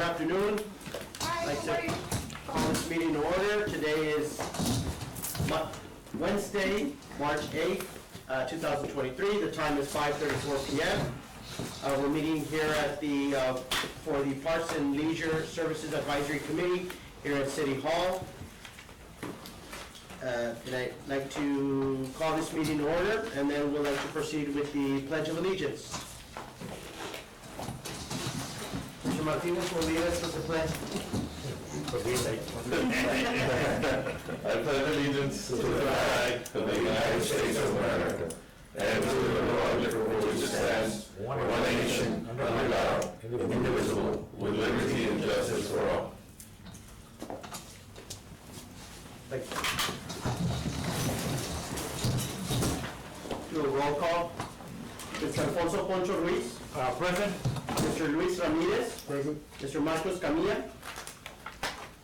afternoon. I'd like to call this meeting to order. Today is Wednesday, March 8th, 2023. The time is 5:34 p.m. We're meeting here at for the Parks and Leisure Services Advisory Committee here at City Hall. And I'd like to call this meeting to order, and then we'd like to proceed with the Pledge of Allegiance. Mr. Martinez will lead us with the pledge. I pledge allegiance to the flag of the United States of America and to the republic for which it stands, one nation, under God, indivisible, with liberty and justice for all. Thank you. Do a roll call. Mr. Alfonso Poncho Ruiz. Present. Mr. Luis Ramirez. Present. Mr. Marcos Camilla.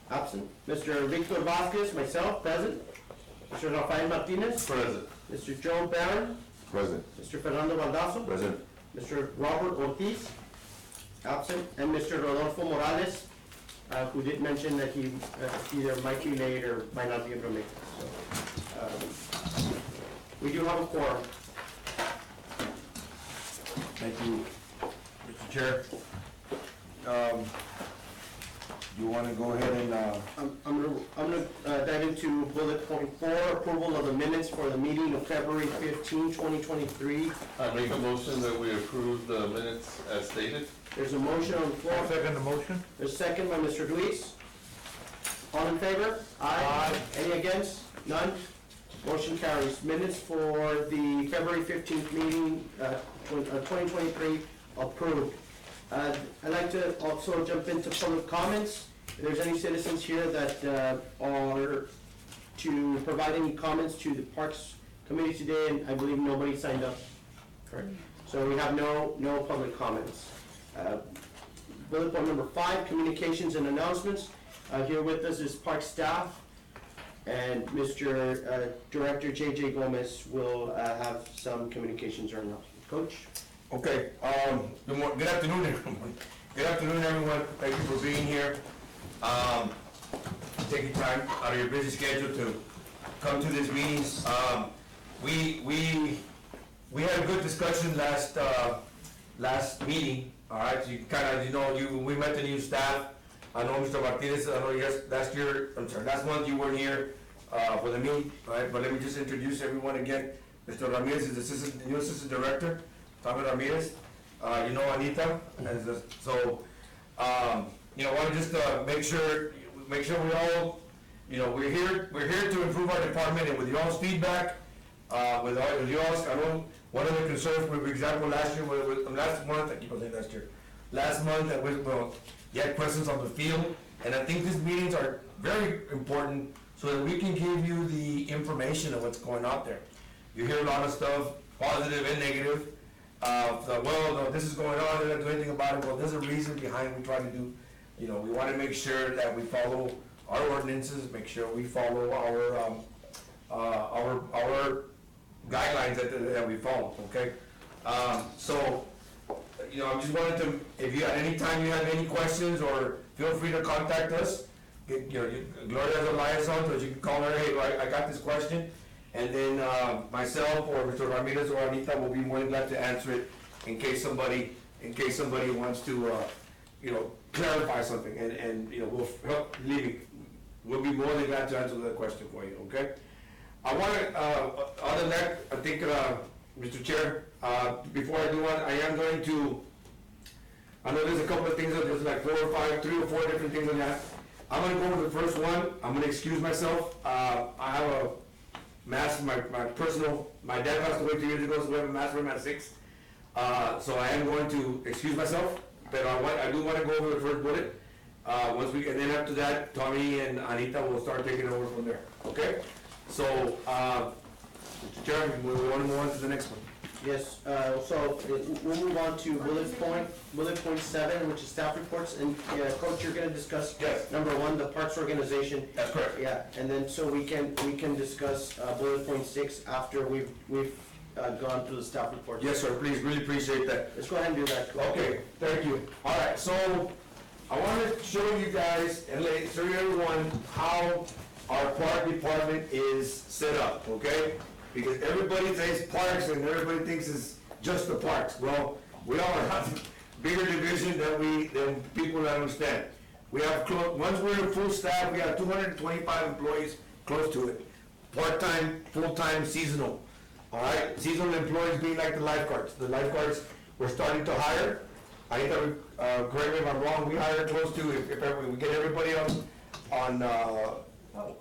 Absent. Mr. Victor Vasquez, myself, present. Mr. Rafael Martinez. Present. Mr. Joe Barron. Present. Mr. Fernando Baldasso. Present. Mr. Robert Ortiz. Absent. And Mr. Rodolfo Morales, who did mention that he either might be late or might not be able to make it. So, we do have a quorum. Thank you, Mr. Chair. You want to go ahead and, I'm gonna dive into bullet point 4, approval of the minutes for the meeting of February 15, 2023. I make a motion that we approve the minutes as stated. There's a motion on the floor. second the motion? There's a second by Mr. Luis. All in favor? Aye. Any against? None? Motion carries. Minutes for the February 15th meeting, 2023, approved. I'd like to also jump into public comments. If there's any citizens here that are to provide any comments to the Parks Committee today, and I believe nobody signed up. Correct. So we have no public comments. Bullet point number 5, communications and announcements. Here with us is Park staff, and Mr. Director J.J. Gomez will have some communications or announcements. Coach? Okay, good afternoon, everyone. Good afternoon, everyone. Thank you for being here. Taking time out of your busy schedule to come to this meeting. We had a good discussion last meeting. All right, so you kind of, we met the new staff. I know Mr. Martinez, I know last month you weren't here for the meeting, right? But let me just introduce everyone again. Mr. Ramirez is the new assistant director. Tommy Ramirez, Anita, and I want to just make sure we all, we're here to improve our department, and with y'all's feedback, with y'all's, I know one of the concerns, for example, last month, that you had questions on the field, and I think these meetings are very important so that we can give you the information of what's going on there. You hear a lot of stuff, positive and negative. This is going on, they're not doing anything about it. Well, there's a reason behind we try to do, we want to make sure that we follow our ordinances, make sure we follow our guidelines that we follow, okay? I just wanted to, if you, at any time you have any questions, or feel free to contact us. Gloria has a liaison, so you can call her, hey, I got this question. And then myself or Mr. Ramirez or Anita will be more than glad to answer it in case somebody wants to, clarify something. And we'll be more than glad to answer that question for you, okay? I want to, other than that, I think, Mr. Chair, before I do one, I know there's a couple of things, there's like 3 or 4 different things on that. I'm going to go over the first one. I'm going to excuse myself. I have a mass, my dad passed away 2 years ago, so we have a mass room at 6. So I am going to excuse myself, but I do want to go over the first bullet. And then after that, Tommy and Anita will start taking over from there, okay? So, Mr. Chairman, we want to move on to the next one. Yes, so we'll move on to bullet point 7, which is staff reports, and Coach, you're gonna discuss number 1, the Parks organization. That's correct. Yeah, and then so we can discuss bullet point 6 after we've gone through the staff report. Yes, sir, please, really appreciate that. Let's go ahead and do that. Okay, thank you. All right, so I want to show you guys and show you everyone how our park department is set up, okay? Because everybody thinks parks and everybody thinks it's just the parks. Well, we all have a bigger division than people understand. We have once we're in full staff, we have 225 employees, close to it. Part-time, full-time, seasonal. All right, seasonal employees being like the lifeguards. The lifeguards we're starting to hire. I thought, correct me if I'm wrong, we hire close to, if ever, we get everybody on,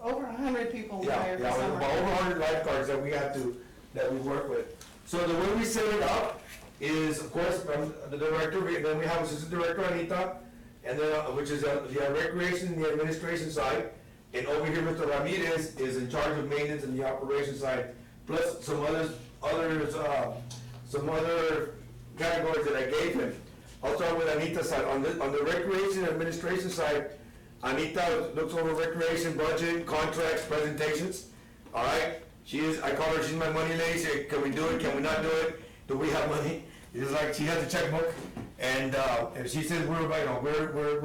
Over 100 people we yeah, hire for yeah, summer. about over 100 lifeguards that we work with. So the way we set it up is, of course, from the director, then we have assistant director Anita, and then, which is the recreation and the administration side. And over here, Mr. Ramirez is in charge of maintenance and the operation side, plus some other categories that I gave him. I'll start with Anita's side. On the recreation and administration side, Anita looks over recreation, budget, contracts, presentations. All right? I call her, she's my money lady. Say, can we do it? Can we not do it? Do we have money? It's like she has a checkbook, and if she says we're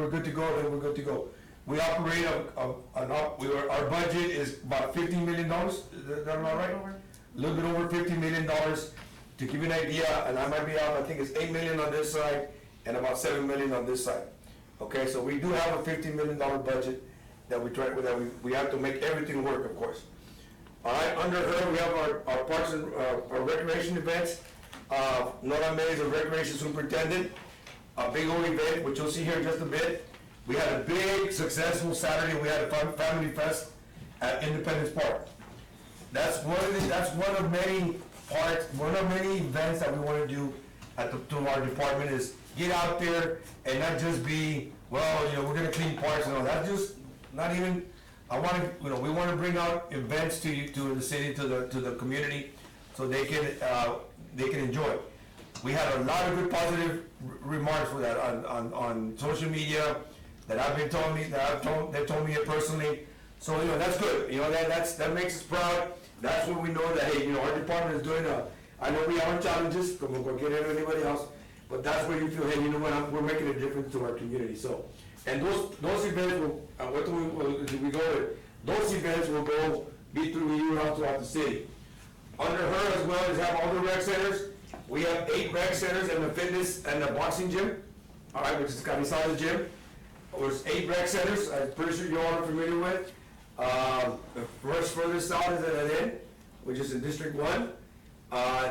good to go, then we're good to go. We operate our budget is about $15 million. Is that all right? A little bit over $50 million. To give you an idea, and I might be off, I think it's $8 million on this side and about $7 million on this side. Okay, so we do have a $15 million budget that we have to make everything work, of course. All right, under her, we have our parks and our recreation events. Nora May is a recreation superintendent. A big old event, which you'll see here in just a bit. We had a big, successful Saturday. We had a family fest at Independence Park. That's one of many parts, one of many events that we want to do to our department is get out there and not just be, well, we're going to clean parks and all. That's just not even. We want to bring out events to the city, to the community, so they can enjoy. We had a lot of good positive remarks for that on social media that they told me it personally. So that's good. That makes us proud. That's when we know that our department is doing I know we have our challenges, como cualquier anybody else, but that's where you feel, hey, we're making a difference to our community. So, and those events those events will be through the year throughout the city. Under her as well as have all the rec centers. We have 8 rec centers and a fitness and a boxing gym. All right, which is Caniza's gym. There's 8 rec centers. I'm pretty sure you all are familiar with. The furthest south is at an end, which is in District 1.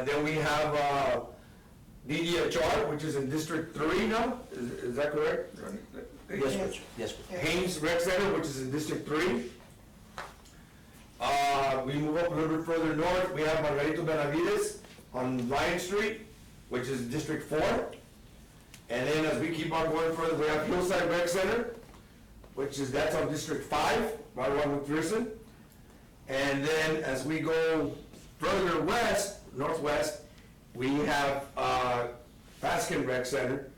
Then we have DDHR, which is in District 3 now. Is that correct? Yes, Richard. Yes, Richard. Haynes Rec Center, which is in District 3. We move up a little bit further north. We have Margarito Benavides on Lion Street, which is District 4. And then as we keep on going further, we have Hillside Rec Center, that's on District 5, right along with Pearson. And then as we go further northwest, we have Paskin Rec Center,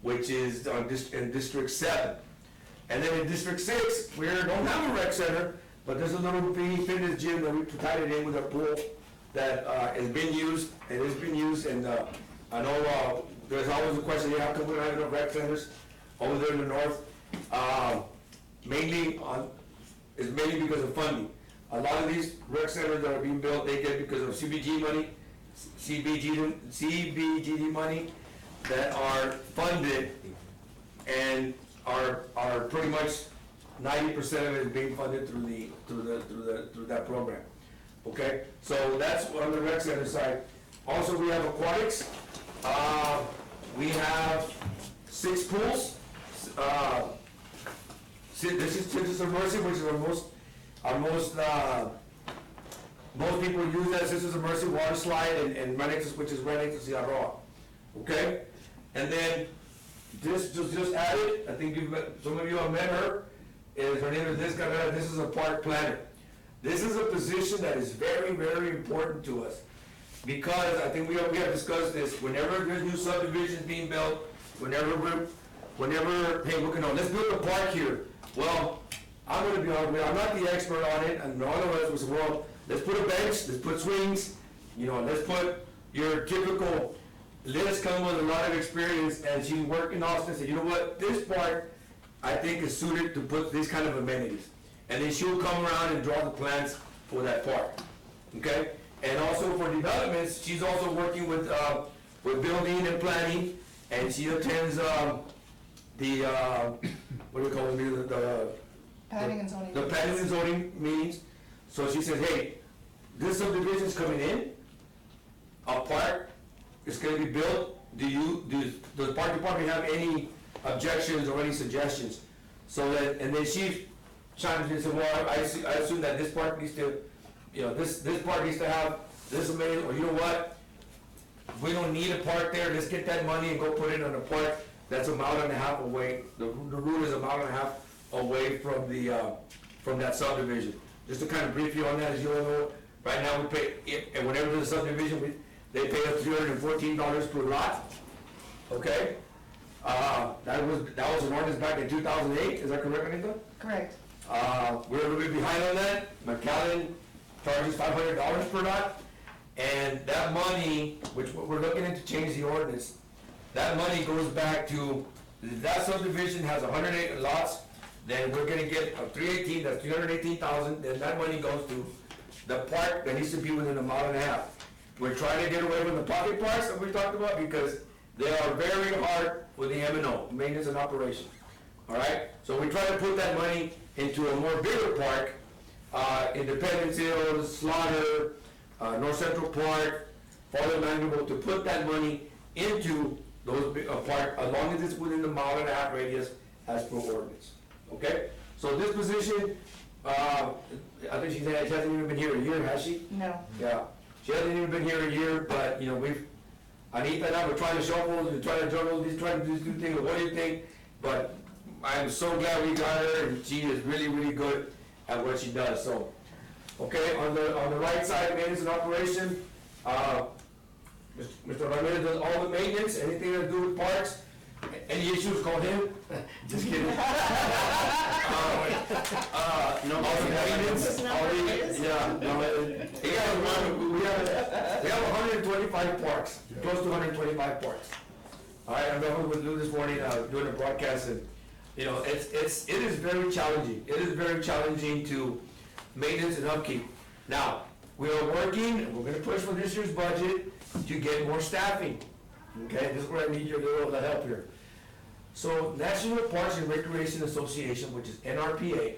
which is in District 7. And then in District 6, we don't have a rec center, but there's a little fitness gym that we tied it in with a pool that has been used, and it's been used, and I know there's always a question, how come we don't have enough rec centers over there in the north? Mainly because of funding. A lot of these rec centers that are being built, they get because of CBG money, CBGD money that are funded and are pretty much 90% of it is being funded through that program. Okay, so that's on the rec center side. Also, we have aquatics. We have 6 pools. This is Sisters of Mercy, which is most people use that Sisters of Mercy water slide and which is running to Ciarroa. Okay, and then this just added. I think some of you have met her. Her name is Liz Carrera. This is a park planner. This is a position that is very, very important to us because I think we have discussed this. Whenever there's new subdivisions being built, whenever hey, let's build a park here. Well, I'm going to be honest with you, I'm not the expert on it, and all of us was, well, let's put a bench, let's put swings, let's put your typical. Liz comes with a lot of experience, and she's working Austin. Said, you know what, this part I think is suited to put these kind of amenities. And then she'll come around and draw the plans for that park, okay? And also for developments, she's also working with building and planning, and she attends, what do we call it, the Planning and zoning. the planning and zoning meetings. So she says, hey, this subdivision's coming in, a park is gonna be built, does the park department have any objections or any suggestions? So that, and then she chimes in and says, well, I assume that this park needs to, this park needs to have this amenity, or you know what? We don't need a park there, let's get that money and go put it on a park that's a mile and a half away. The route is a mile and a half away from from that subdivision. Just to kind of brief you on that, as you all know, right now we pay, and whenever there's a subdivision, they pay us $314 per lot, okay? That was an ordinance back in 2008, is that correct, Anita? Correct. We're a little bit behind on that. McAllen charges $500 per lot, and that money, which we're looking into change the ordinance, that money goes back to, that subdivision has 108 lots, then we're gonna get a 318, that's 318,000, then that money goes to the park that needs to be within a mile and a half. We're trying to get away from the pocket parks that we talked about because they are very hard with the M&O, maintenance and operation. All right, so we try to put that money into a more bigger park, Independence Hills, Slaughter, North Central Park, Father Mandible, to put that money into those park, as long as it's within the mile and a half radius as per ordinance. Okay, so this position, I think she hasn't even been here a year, has she? No. Yeah, she hasn't even been here a year, but, Anita and I were trying to shuffle, and trying to juggle, trying to do these new things, what do you think? But I'm so glad we got her, and she is really, really good at what she does, so. Okay, on the right side, maintenance and operation, Mr. Ramirez does all the maintenance, anything to do with parks. Any issues, call him. Just kidding. No, All the maintenance, all the, yeah, no, we have 125 parks, close to 125 parks. All right, I remember we do this morning, doing a broadcast, and, it is very challenging. It is very challenging to maintenance and upkeep. Now, we are working, and we're gonna push for this year's budget to get more staffing. Okay, this is where I need your little help here. So National Parks and Recreation Association, which is NRPA,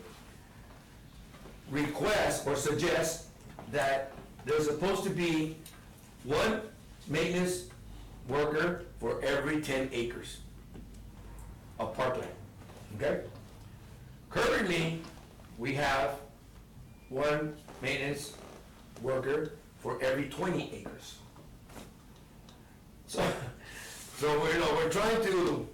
requests or suggests that there's supposed to be one maintenance worker for every 10 acres of parkland, okay? Currently, we have one maintenance worker for every 20 acres. So we're trying to,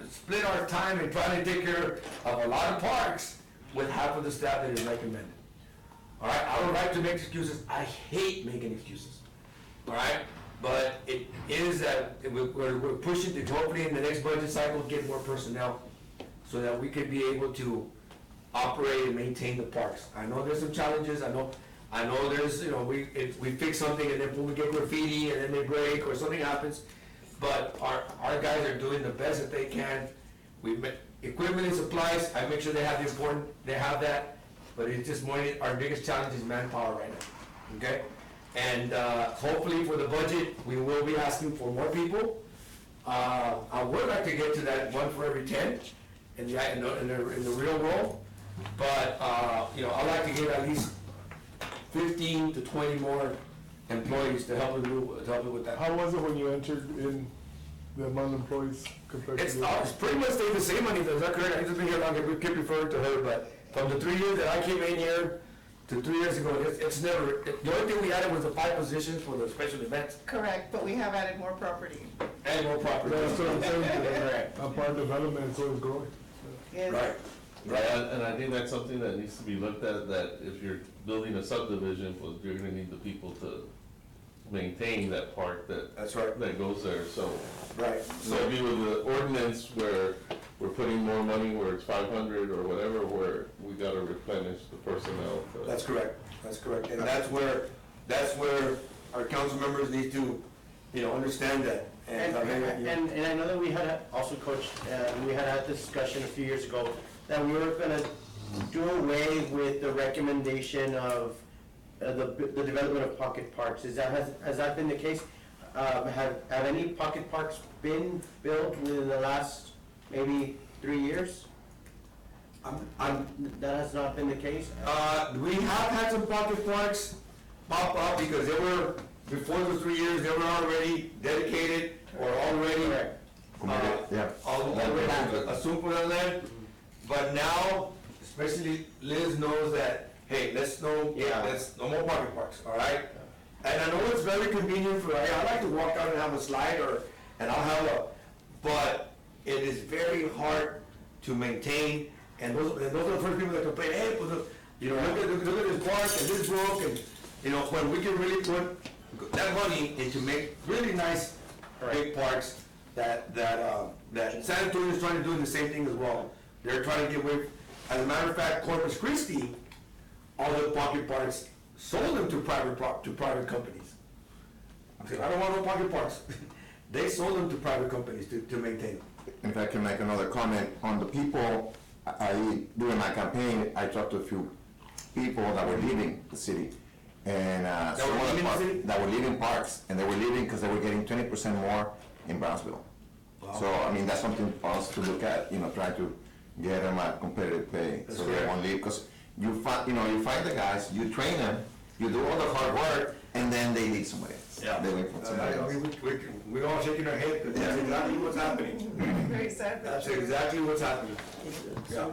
split our time and trying to take care of a lot of parks with half of the staff that is recommended. All right, I don't like to make excuses. I hate making excuses. All right, but it is that we're pushing to hopefully in the next budget cycle get more personnel so that we could be able to operate and maintain the parks. I know there's some challenges. I know there's, we fix something and then we get graffiti and then they break or something happens. But our guys are doing the best that they can. Equipment and supplies, I make sure they have they have that. But it's just more, our biggest challenge is manpower right now, okay? And hopefully for the budget, we will be asking for more people. I would like to get to that one for every 10 in the real world. But, I'd like to get at least 15 to 20 more employees to help me with that. How was it when you entered in the amount of employees compared to It's the other? pretty much stayed the same, Anita, is that correct? I've just been here longer, we keep referring to her, but from the 3 years that I came in here to 3 years ago, it's never, the only thing we added was the 5 positions for the special events Correct, but we have added more property. and more property. That's what I'm saying. Correct. Part development is always growing. Yes. Right. Right, and I think that's something that needs to be looked at, that if you're building a subdivision, well, you're gonna need the people to maintain that park That's right. that goes there, so. Right. So maybe with the ordinance where we're putting more money where it's 500 or whatever, where we gotta replenish the personnel. That's correct, and that's where our council members need to, understand that. And I know that we had also, Coach, we had this discussion a few years ago, that we were gonna do away with the recommendation of the development of pocket parks. Has that been the case? Have any pocket parks been built within the last maybe 3 years? That has not been the case? We have had some pocket parks pop up because they were, before the 3 years, they were already dedicated or already, already assumed for that. But now, especially Liz knows that, hey, let's no more pocket parks, all right? And I know it's very convenient for, hey, I like to walk out and have a slide and I'll have but it is very hard to maintain. And those are the first people that complain, hey, look at this park and this broke, and, when we can really put that money into make really nice, big parks that San Antonio is trying to do the same thing as well. They're trying to get away, as a matter of fact, Corpus Christi, all the pocket parks, sold them to private companies. I said, I don't want no pocket parks. They sold them to private companies to maintain them. If I can make another comment on the people, during my campaign, I talked to a few people that were leaving the city. And, that were leaving parks, and they were leaving because they were getting 20% more in Brownsville. Wow. So, I mean, that's something for us to look at, try to get them at competitive pay, so they won't leave, because you find the guys, you train them, you do all the hard work, and then they leave somebody else. Yeah. They wait for somebody else. We're all shaking our head, because that's exactly what's happening. Very sad. That's exactly what's happening. Yeah.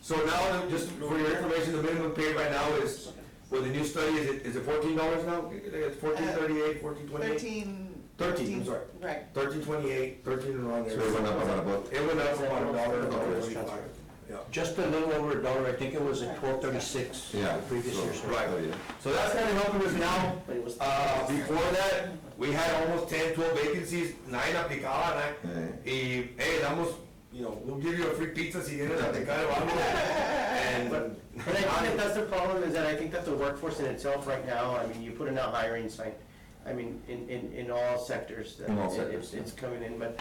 So now, just for your information, the minimum pay right now is, well, the new study, is it $14 now? It's $14.38, $14.28? 13, I'm sorry. Right. $13.28, 13 around there. So it went up about a buck. It went up about $1.25. Yeah. Just a little over $1, I think it was at $12.36 Yeah. the previous year. so- Right. Oh, yeah. So that's kind of helping us now. But it was- Before that, we had almost 10, 12 vacancies, 9 aplicaban, y, hey, damos, we'll give you a free pizza si vienes a aplicar o algo. And, But I think that that's the problem, is that I think that the workforce in itself right now, I mean, you put in a hiring sign, I mean, in all sectors. In all sectors, It's coming in, but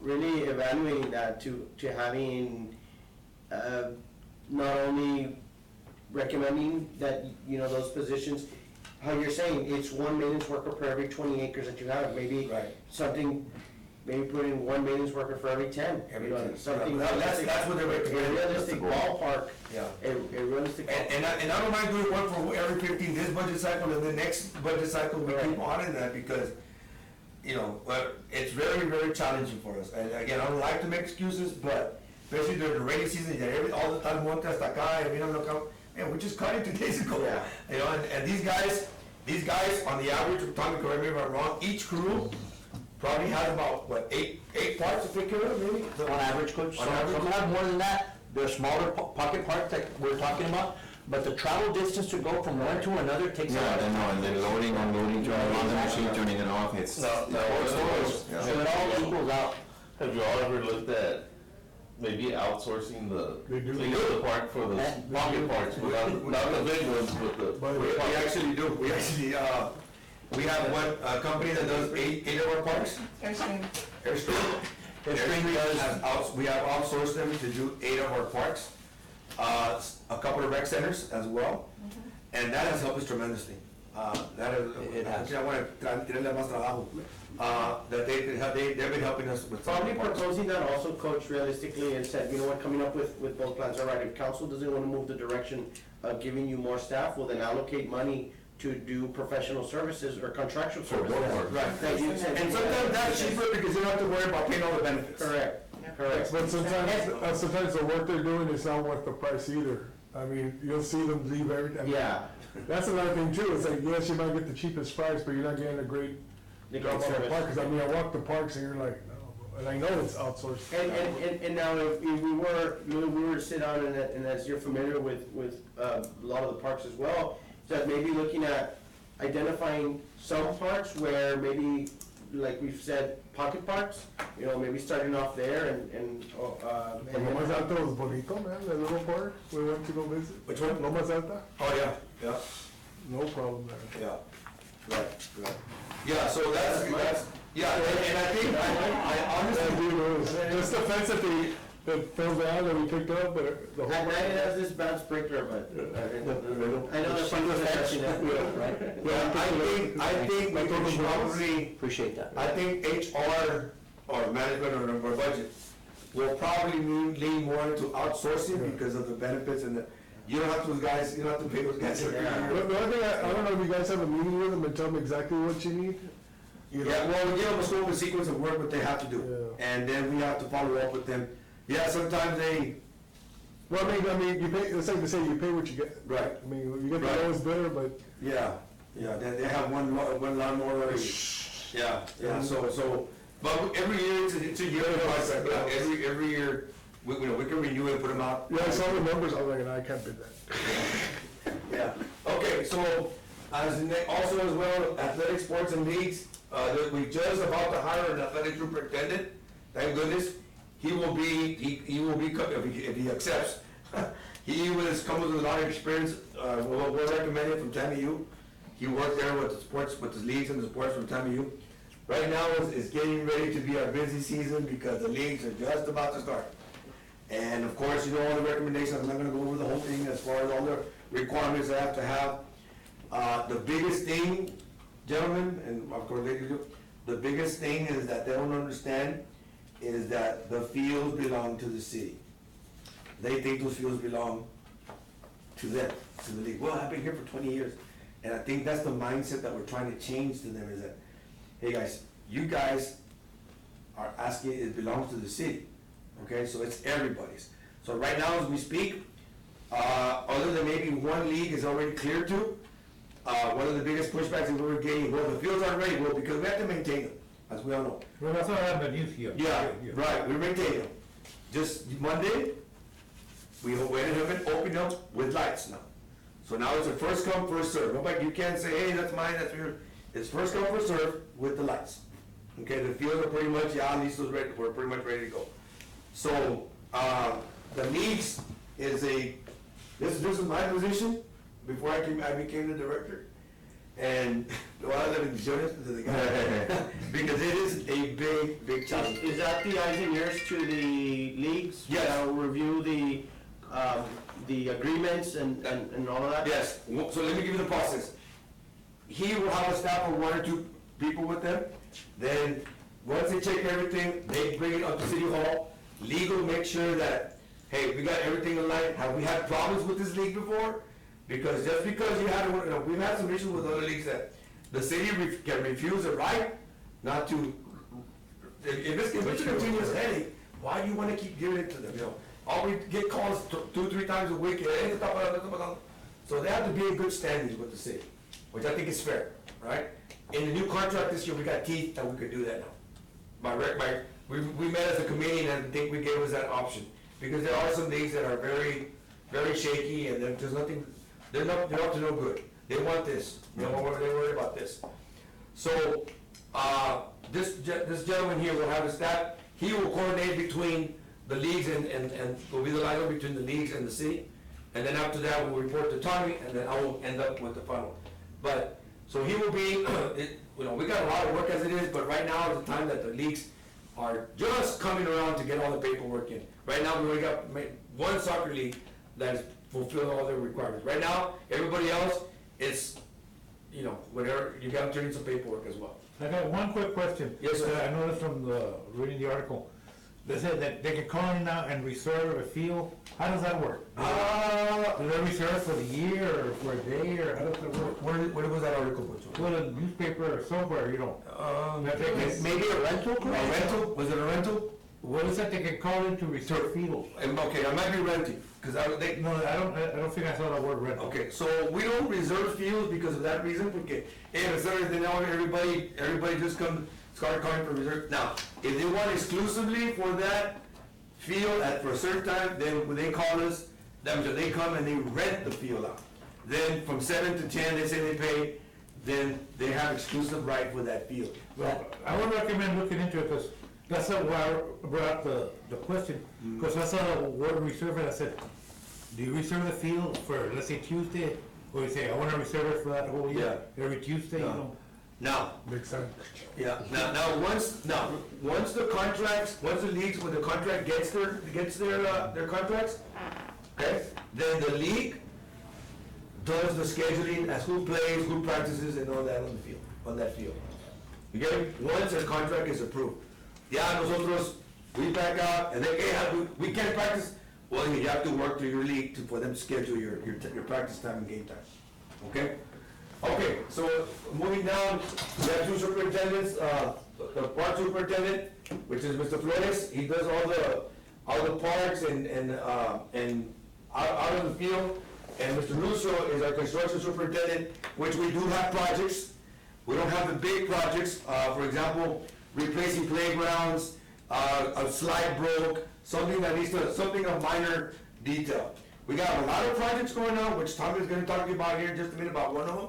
really evaluating that to having, not only recommending that, those positions, how you're saying, it's one maintenance worker per every 20 acres that you have, maybe Right. something, maybe put in one maintenance worker for every 10. Every you know, 10. Something. That's what they're A recommending. realistic ballpark, Yeah. a realistic. And I don't mind doing one for every 15 this budget cycle, and the next budget cycle, we keep on in that, because, it's very, very challenging for us. And again, I don't like to make excuses, but especially during the rainy season, all the time, monte hasta acá, and we just cut it 2 days ago. Yeah. And these guys, on the average, Tommy, correct me if I'm wrong, each crew probably has about, eight parts to take care of, maybe? On average, Coach, On some average? have more than that, they're smaller pocket parks that we're talking about, but the travel distance to go from one to another takes a lot Yeah, of time. and then loading, unloading, turning on the machine, turning it off, it's. No, Yeah. So it all equals out. Have you all ever looked at maybe outsourcing the They do. cleaning of the park for the pocket parks, not the big ones, but the. By the way, We actually do, we have one company that does eight of our parks. Airstream. Airstream. Airstream does- We have outsourced them to do 8 of our parks, a couple of rec centers as well, and that has helped us tremendously. That is, It has. I want to tirarle más trabajo, that they've been helping us with. Probably proposing that also, Coach, realistically, and said, you know what, coming up with both plans, all right, if council doesn't want to move the direction of giving you more staff, well, then allocate money to do professional services or contractual services. Right. That you said- And sometimes that's cheaper because you don't have to worry about paying all the benefits. Correct. But sometimes the work they're doing is not worth the price either. I mean, you'll see them leave everything. Yeah. That's another thing too, it's like, yes, you might get the cheapest price, but you're not getting a great The job great on the service. park, 'cause I mean, I walk the parks and you're like, no, and I know it's outsourced. And now, if we were to sit down, and as you're familiar with a lot of the parks as well, that maybe looking at identifying some parks where maybe, like we've said, pocket parks, maybe starting off there and Lomas Alta was bonito, man, that little park we went to go visit. Which one? Lomas Alta, Oh, no problem there. yeah, right. Yeah, so Yeah, and I think, I honestly, Yeah, dude, it was just the fence that fell down that we picked up, but the whole. And it has this bad sprinkler, but I know that's what you're touching that. Right? yeah, I think we can probably, Appreciate that. I think HR or management or budget will probably lean more into outsourcing because of the benefits and the, you don't have to, guys, you don't have to pay those guys every Yeah. year. The other thing, I don't know if you guys have a meeting with them and tell them exactly what you need. Yeah, well, we give them a scope and sequence of work, what they have to do, Yeah. and then we have to follow up with them. Yeah, sometimes they, Well, I mean, you pay, it's like to say, you pay what you get. right, I mean, you get the Right. lowest bidder, but yeah, they have one lawnmower already. Yeah, so, but every year, it's a yearly contract, like, every year, we can renew it, put them out. yeah, I saw the numbers, I was like, I can't bid that. Yeah, okay, so, also as well, athletic sports and leagues, we just about to hire an athletic superintendent, thank goodness. He will be, if he accepts, he comes with a lot of experience, we'll recommend it from TAMU. He worked there with the sports, with the leagues and the sports from TAMU. Right now is getting ready to be our busy season because the leagues are just about to start. And of course, you know all the recommendations, I'm not gonna go over the whole thing as far as all the requirements I have to have. The biggest thing, gentlemen, and of course ladies, the biggest thing is that they don't understand is that the fields belong to the city. They think those fields belong to them, to the league. Well, I've been here for 20 years, and I think that's the mindset that we're trying to change to them is that, hey guys, you guys are asking, it belongs to the city, okay? So it's everybody's. So right now as we speak, other than maybe one league is already cleared to, one of the biggest pushbacks that we were getting, well, the fields aren't ready, well, because we have to maintain them, as we all know. Well, that's what happened in here. Yeah, right, we maintain them. Just Monday, we went ahead and opened them with lights now. So now it's a first come, first serve. Nobody, you can't say, hey, that's mine, that's yours. It's first come, first serve with the lights. Okay, the fields are pretty much, yeah, Lisa's ready, we're pretty much ready to go. So, the leagues is this is my position before I became the director. And, well, I live in the guy, because it is a big challenge. Is that the eyes and ears to the leagues? Yes. That will review the agreements and all of that? Yes, so let me give you the process. He will have a staff of 1 or 2 people with them. Then, once they check everything, they bring it up to City Hall. Legal make sure that, hey, we got everything in line. Have we had problems with this league before? Because just because you had, we've had some issues with other leagues that the city can refuse a right not to, if it's a continuous headache, why do you want to keep giving it to them, you know? All we get calls 2-3 times a week, hey, so they have to be in good standings with the city, which I think is fair, right? In the new contract this year, we got teeth that we could do that now. We met as a committee and I think we gave us that option, because there are some leagues that are very, very shaky and there's nothing, they're up to no good. They want this, they're worried about this. So, this gentleman here will have his staff, he will coordinate between the leagues and will be the liaison between the leagues and the city. And then after that, we'll report to Tommy, and then I will end up with the final. But, so he will be, we got a lot of work as it is, but right now is the time that the leagues are just coming around to get all the paperwork in. Right now, we only got one soccer league that has fulfilled all their requirements. Right now, everybody else is, whatever, you gotta turn in some paperwork as well. I got one quick question. Yes, sir. I noticed from reading the article, they said that they can call in now and reserve a field. How does that work? Do they reserve for the year or for a day, or how does that work? Where was that article put? Well, a newspaper or somewhere, that they can, Maybe a rental? A rental? Was it a rental? what is that they can call in to reserve fields? Okay, I might be renting, because No, I don't think I saw the word rental. okay, so we don't reserve fields because of that reason, okay. Hey, Saturday, now everybody just start calling for reserve. Now, if they want exclusively for that field for a certain time, then when they call us, they come and they rent the field out. Then from 7 to 10, they say they pay, then they have exclusive right for that field. Well, I would recommend looking into it, because that's why I brought up the question, because I saw the word reserve, and I said, do you reserve the field for, let's say, Tuesday? Or you say, I wanna reserve it for that whole year, every Tuesday, you know? Now, Big sign. yeah, now, once the contracts, once the leagues, when the contract gets their contracts, okay, then the league does the scheduling as who plays, who practices, and all that on the field, on that field. You get it? Once a contract is approved. Ya nosotros, we back out, and they, hey, we can't practice. Well, you have to work through your league for them to schedule your practice time and game time. Okay? Okay, so moving down, we have two superintendents, the park superintendent, which is Mr. Flores, he does all the parks and out of the field. And Mr. Russo is our construction superintendent, which we do have projects. We don't have the big projects, for example, replacing playgrounds, a slide broke, something of minor detail. We got a lot of projects going on, which Tom is gonna talk to you about here in just a minute, about one of them,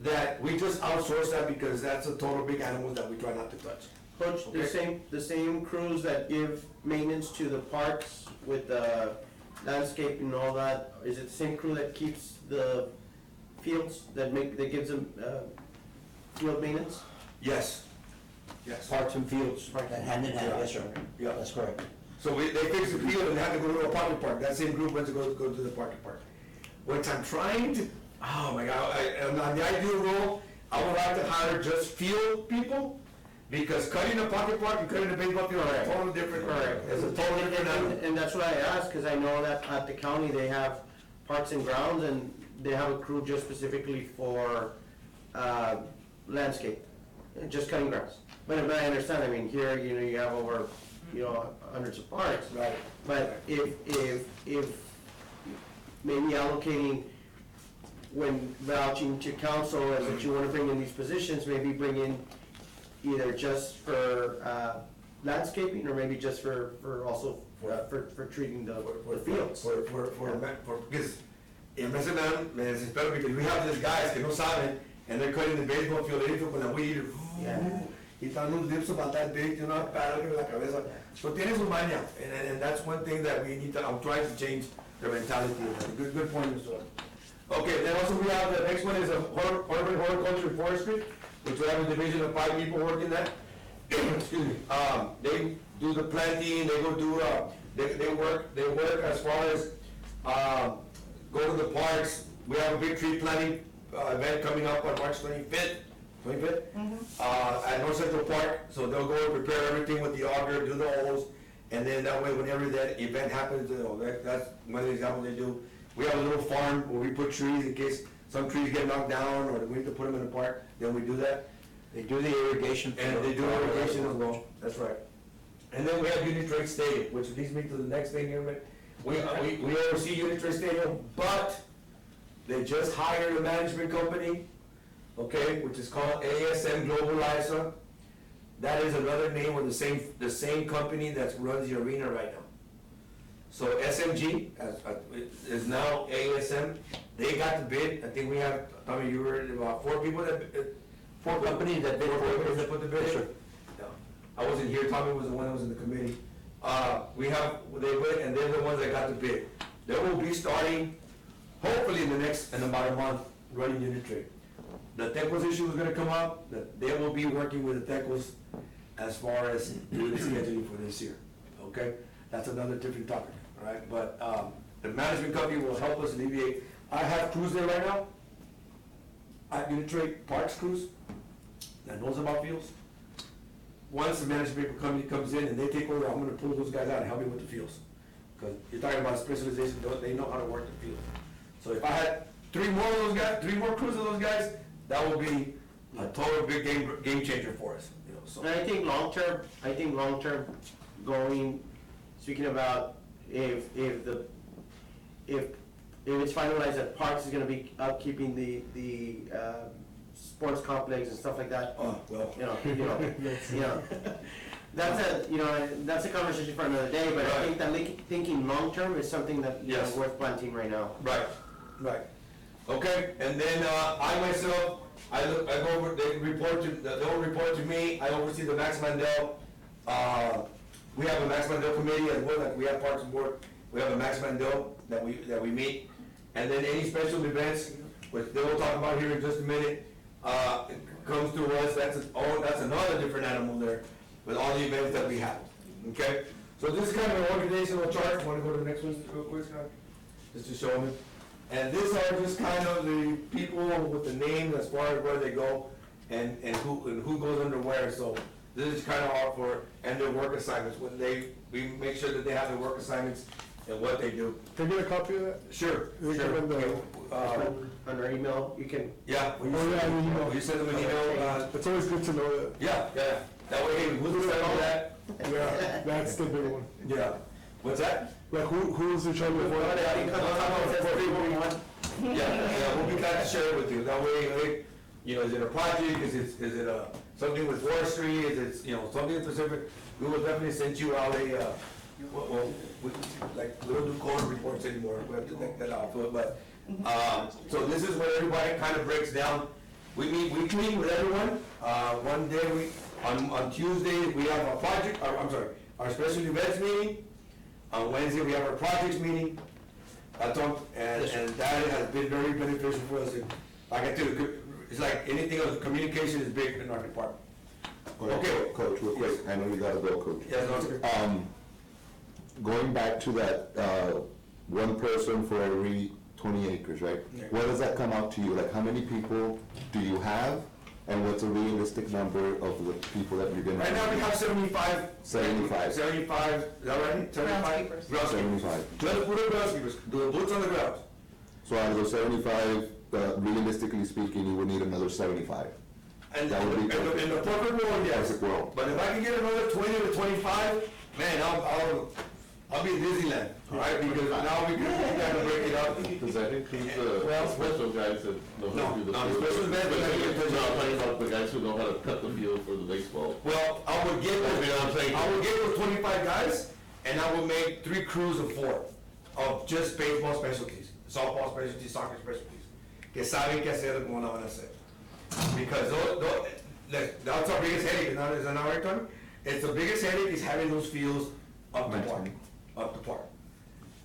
that we just outsource that because that's a total big animal that we try not to touch. Coach, the same crews that give maintenance to the parks with the landscape and all that, is it the same crew that keeps the fields, that gives them, field maintenance? Yes. Yes. Parks and fields, hand in hand, yes, sir. Yeah. That's correct. So they fix the field and they have to go to a pocket park. That same group wants to go to the pocket park. Which I'm trying to, oh my God, on the ideal role, I would like to hire just field people, because cutting a pocket park and cutting a baseball field are totally different. It's a totally different animal. And that's what I asked, because I know that at the county, they have parks and grounds, and they have a crew just specifically for, landscape, just cutting grass. But I understand, I mean, here, you have over, hundreds of parks. Right. But if maybe allocating, when vouching to council and that you wanna bring in these positions, maybe bring in either just for, landscaping, or maybe just for for treating the fields. Because en vez de me desespero because we have these guys que no saben, and they're cutting the baseball field, they feel con la weed, Yeah. y están unos dips about that big, para la cabeza. So tiene su maña, and that's one thing that we need to, I'm trying to change the mentality. Good point, Mr. Okay, then also we have, the next one is urban horticulture and forestry, which we have a division of 5 people working that. Excuse me, they do the planting, they go do, they work as far as, go to the parks. We have a big tree planting, event coming up on March 25th, at North Central Park, so they'll go and prepare everything with the auger, do the holes, and then that way, whenever that event happens, that's one of the examples they do. We have a little farm where we put trees in case some trees get knocked down, or we need to put them in the park, then we do that. They do the irrigation. And they do irrigation as well, that's right. And then we have Unit Trade Stadium, which leads me to the next thing here, man. We oversee Unit Trade Stadium, but they just hired a management company, okay, which is called ASM Globalizer. That is another name of the same company that runs the arena right now. So SMG is now ASM. They got the bid. I think we have, you were about 4 people Four companies that bid for it. that put the bid in. Sure. No. I wasn't here, Tommy was the one that was in the committee. They went, and they're the ones that got the bid. They will be starting, hopefully in about a month, running Unit Trade. The Tecos issue is gonna come up, that they will be working with the Tecos as far as doing the scheduling for this year, okay? That's another different topic, all right? But, the management company will help us alleviate. I have crews there right now, at Unit Trade, parks crews, that knows about fields. Once the management company comes in and they take over, I'm gonna pull those guys out and help me with the fields. Because you're talking about specialization, they know how to work the field. So if I had 3 more of those guys, 3 more crews of those guys, that would be a total big game changer for us, so. And I think long-term going, speaking about if it's finalized that Parks is gonna be upkeeping the sports complex and stuff like that, Oh, well. that's a conversation for another day, but I think that thinking long-term is something that, Yes. worth planting right now. Right. Okay, and then, I myself, I go over, they'll report to me, I oversee the Max Mandel. We have a Max Mandel committee as well, like we have Parks and Board, we have a Max Mandel that we meet. And then any special events, which they will talk about here in just a minute, comes through us, that's another different animal there, with all the events that we have, okay? So this is kind of an organizational chart, wanna go to the next one real quick, Scott? Just to show me. And these are just kind of the people with the name as far as where they go, and who goes under where, so this is kind of all for, and their work assignments, when we make sure that they have their work assignments and what they do. Can I get a copy of that? Sure, We sure. can, On our email, you can, Yeah, when Oh, yeah, an email. you send them an email, It's always good to know that. yeah, that way, hey, we'll do that. Yeah, that's the big one. Yeah, what's that? Like, who's in charge of what? Yeah, we'll be glad to share it with you, that way, hey, you know, is it a project, is it a, something with forestry, is it, you know, something specific? We will definitely send you out a, well, we don't do code reports anymore, we have to take that out, but, so this is where everybody kind of breaks down. We meet weekly with everyone, one day on Tuesday, we have our project, our special events meeting. On Wednesday, we have our projects meeting. And that has been very beneficial for us. And like I tell you, it's like anything else, communication is big in our department. Okay. Coach, real quick, I know you gotta go, Coach. Yes, no, Going back to that, one person for every 20 acres, right? Yeah. What does that come out to you? Like, how many people do you have? And what's a realistic number of the people that you're gonna? right now we have 75. 75. 75, is that right? 75? Groundskeepers. Groundskeepers. 75. 12 foot groundskeepers, the boots on the ground. So out of those 75, realistically speaking, you would need another 75. And That would be in the perfect world, yes. Perfect world. But if I can get another 20 to 25, man, I'll be in Disneyland, all right? Because now we gotta break it up. Does that include the special guys that know how to do the No, field? the special guys that know how to do the No, I'm field. talking about the guys who know how to cut the field for the baseball. Well, I would get You know what I'm those, saying? I would get those 25 guys, and I would make 3 crews of 4 of just baseball specialties, softball specialties, soccer specialties, que saben qué hacer como la van a hacer. Because that's our biggest headache, is that not right, Tony? It's the biggest headache is having those fields up to par.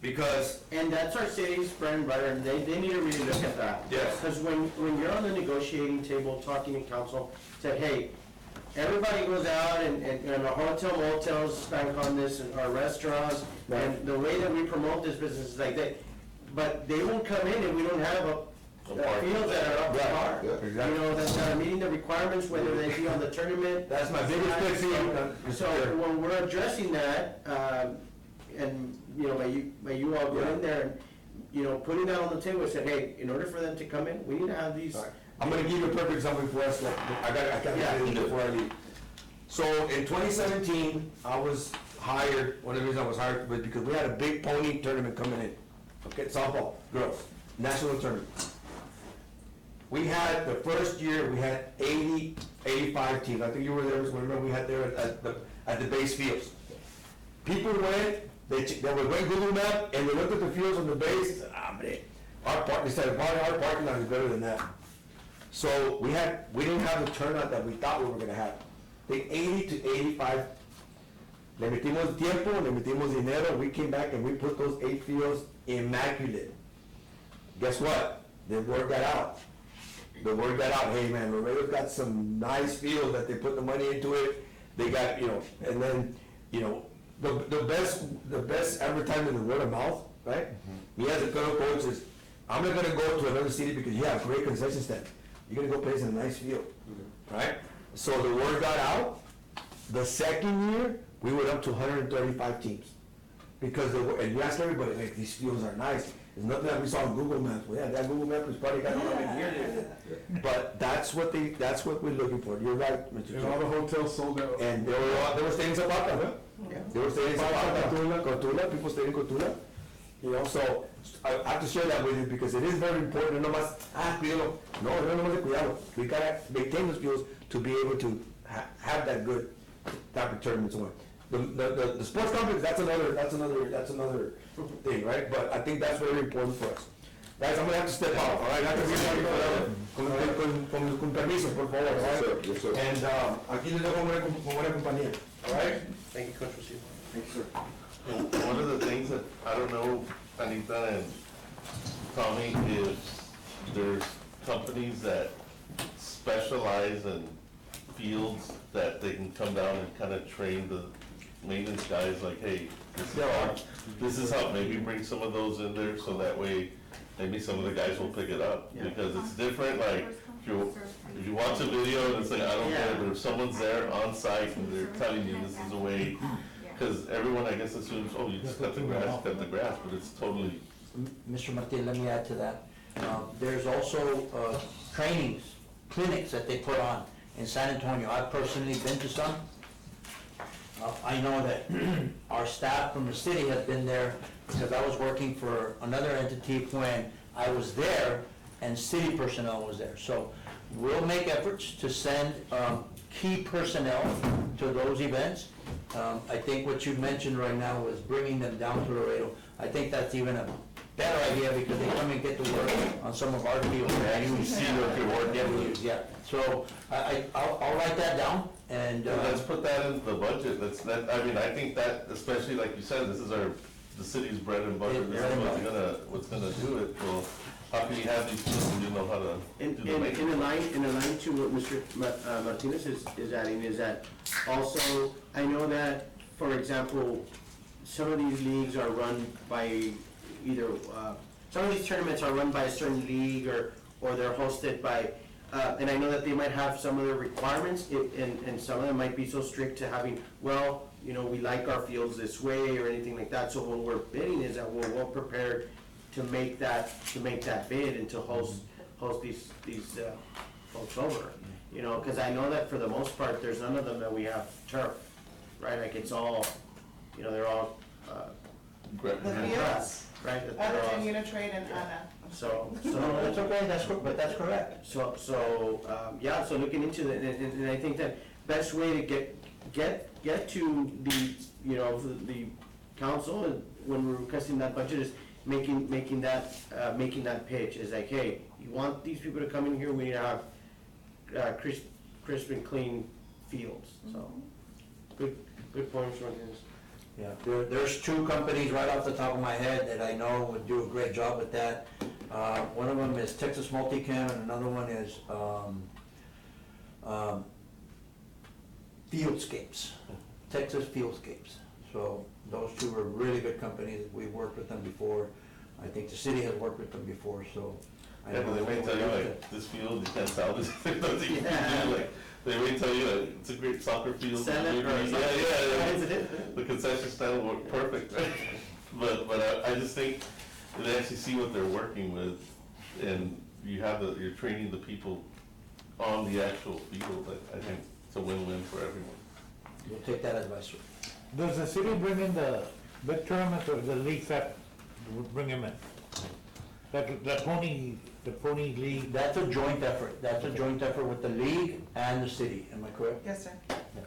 Because, and that's our city's bread and butter, and they need to really look at that. Yes. Because when you're on the negotiating table, talking to council, said, hey, everybody goes out and our hotel motels bank on this, and our restaurants, and the way that we promote this business is like that, but they won't come in if we don't have a fields that are up to par. Yeah, exactly. You know, that are meeting the requirements, whether they be on the tournament. that's my biggest pet peeve. So when we're addressing that, and, you know, by you all go in there and, you know, putting that on the table, and said, hey, in order for them to come in, we need to have these. All right. I'm gonna give you a perfect example for us, like, I gotta get it before I leave. So in 2017, I was hired, one of the reasons I was hired was because we had a big pony tournament coming in. Okay, softball, girls, national tournament. We had, the first year, we had 85 teams. I think you were there, remember we had there at the base fields. People went, they were going Google Map, and they looked at the fields on the base, man, our parking lot is better than that. So we didn't have the turnout that we thought we were gonna have. The 80 to 85, le metimos tiempo, le metimos dinero, we came back and we put those 8 fields immaculate. Guess what? They worked that out. Hey man, Laredo's got some nice fields that they put the money into it. They got, you know, and then, you know, the best advertisement is word of mouth, right? Me as a fellow coach is, I'm not gonna go to another city because you have a great concession stand. You're gonna go play in a nice field, right? So the word got out. The second year, we went up to 135 teams. Because and you ask everybody, like, these fields are nice. It's nothing that we saw on Google Maps. Well, yeah, that Google Map is probably got 100 years in it. But that's what we're looking for. You're right, Mr. And all the hotels sold out. And there were staying in Zapata, huh? Yeah. They were staying in Zapata, Cotula, people staying in Cotula. You know, so I have to share that with you because it is very important. No más, cuídalo. No más de cuidado. We gotta maintain those fields to be able to have that good type of tournaments on. The sports complex, that's another thing, right? But I think that's very important for us. Guys, I'm gonna have to step out, all right? I have to be forever. Con permiso, por favor, all Yes, sir. right? Yes, sir. And aquí les dejo con buena compañía, all right? Thank you, Coach Rosillo. Thank you, sir. One of the things that, I don't know, Anita and Tommy, is there's companies that specialize in fields that they can come down and kind of train the maintenance guys, like, hey, this is how, maybe bring some of those in there, so that way, maybe some of the guys will pick it up, Yeah. because it's different, like, if you watch a video and it's like, I don't get it, but if someone's there on site and they're telling you this is a way, because everyone, I guess, assumes, oh, you just cut the grass, but it's totally, Mr. Martin, let me add to that. There's also trainings, clinics that they put on in San Antonio. I've personally been to some. I know that our staff from the city has been there because I was working for another entity when I was there and city personnel was there. So we'll make efforts to send key personnel to those events. I think what you mentioned right now was bringing them down to Laredo. I think that's even a better idea because they come and get to work on some of our fields. And you see what your work yeah. So I'll write that down and. let's put that into the budget, I mean, I think that, especially like you said, this is the city's bread and butter, this is what's gonna do it, well, how can you have these people who know how to In do the maintenance? in the line to what Mr. Martinez is adding, is that also, I know that, for example, some of these leagues are run by either, some of these tournaments are run by a certain league, or they're hosted by, and I know that they might have some of the requirements, and some of them might be so strict to having, well, you know, we like our fields this way, or anything like that, so when we're bidding, is that we're well prepared to make that bid and to host these folks over, you know, because I know that for the most part, there's none of them that we have turf, right, like it's all, you know, they're all, The fields, right, that other they're all, than Unitrade and Anna. so, No, that's okay, but that's correct. yeah, so looking into that, and I think that best way to get to the, you know, the council, and when we're requesting that budget, is making that pitch, is like, hey, you want these people to come in here, we need to have, crisp and clean fields, so, good points, Martinez. Yeah, there's two companies right off the top of my head that I know would do a great job with that. One of them is Texas Multicam and another one is Fieldscapes, Texas Fieldscapes. So those two are really good companies. We've worked with them before. I think the city has worked with them before, so. I Yeah, know but they may tell you, that- like, this field, you can't salvage it, Yeah. like, they may tell you, like, it's a great soccer field. Sell it or Yeah, something. yeah, the concession stand will work perfect, but I just think they actually see what they're working with, and you're training the people on the actual field, I think it's a win-win for everyone. We'll take that advice, sir. Does the city bring in the big tournaments or the leagues that would bring them in? Like the pony league? That's a joint effort. That's a joint effort with the league and the city. Am I correct? Yes, sir,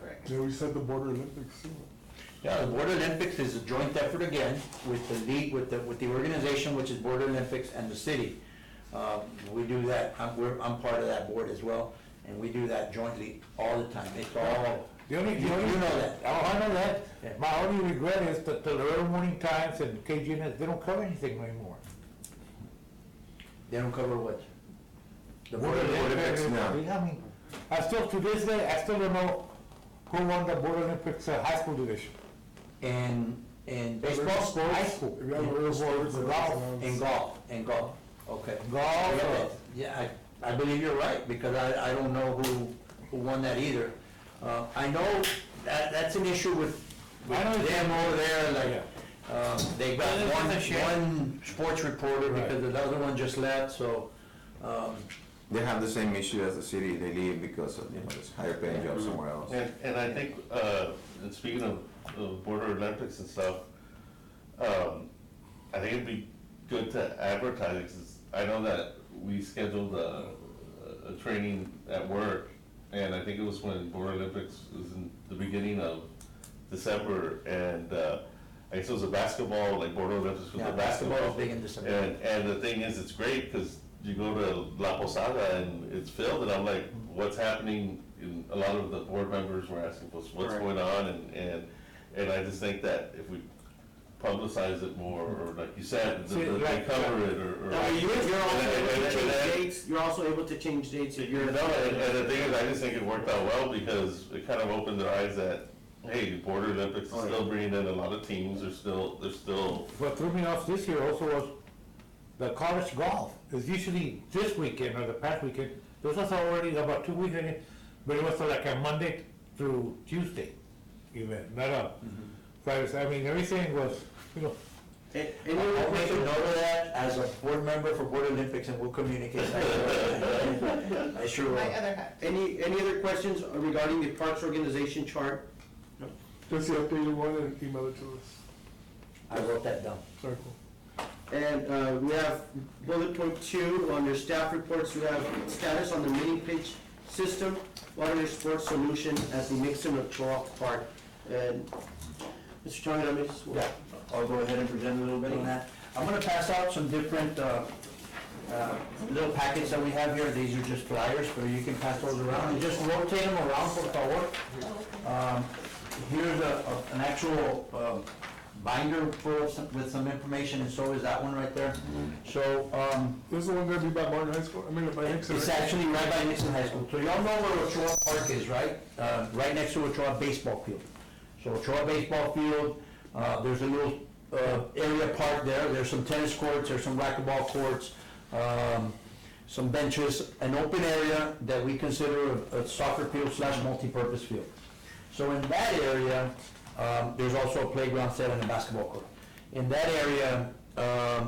correct. Yeah, we said the Border Olympics too. Yeah, the Border Olympics is a joint effort again with the league, with the organization, which is Border Olympics, and the city. We do that, I'm part of that board as well, and we do that jointly all the time. It's all, The only, you know that. Oh, I know that. Yeah. My only regret is that the Laredo Morning Times and KGNS, they don't cover anything anymore. They don't cover what? The Border Olympics now. I mean, I still, to this day, I still don't know who won the Border Olympics high school division. In baseball, High school. If you have a real sports, in golf, okay. Golf. Yeah, I believe you're right, because I don't know who won that either. I know that's an issue with I know them over there, like, they got Well, one it's a shame. sports reporter Right. because the other one just left, so, They have the same issue as the city, they leave because of, there's higher paying jobs somewhere else. And I think, and speaking of Border Olympics and stuff, I think it'd be good to advertise it, 'cause I know that we scheduled a training at work, and I think it was when Border Olympics was in the beginning of December, and I guess it was a basketball, like Border Olympics with yeah, the basketball basketball. is big in December. And the thing is, it's great, because you go to La Posada and it's filled, and I'm like, what's happening? And a lot of the board members were asking, what's Right. going on, and I just think that if we publicize it more, or like you said, See, they like- cover it, or. Now, you're also able to And- change and- dates, you're also able to change dates if you're. No, and the thing is, I just think it worked out well, because it kind of opened their eyes that, hey, Border Olympics is Oh, yeah. still bringing in a lot of teams, they're still, What threw me off this year also was the college golf. It's usually this weekend or the past weekend. This was already about 2 weeks ago, but it was like a Monday through Tuesday event, not a Friday. I mean, everything was, you know, Any I'll other make a questions? note of that as a board member for Board Olympics, and we'll communicate that. I sure will. My other hat. Any other questions regarding the Parks Organization chart? Just the updated one and email it to us. I wrote that down. Sorry, cool. And we have bullet point 2, under staff reports, we have status on the mini pitch system, Water Sports Solution as the Nixon of Ochoa Park. And Mr. Chavez, Yeah, I'll go ahead and present a little bit on that. I'm gonna pass out some different, little packets that we have here. These are just flyers, so you can pass those around and just rotate them around, por favor. Here's an actual, binder full with some information, and so is that one right there. So, This is the one gonna be by Martin High School, I mean, by Nixon. it's right? actually right by Nixon High School. So y'all know where Ochoa Park is, right? Right next to Ochoa baseball field. So Ochoa baseball field, there's a little, area park there. There's some tennis courts, there's some racquetball courts, some benches, an open area that we consider a soccer field / multi-purpose field. So in that area, there's also a playground set and a basketball court. In that area,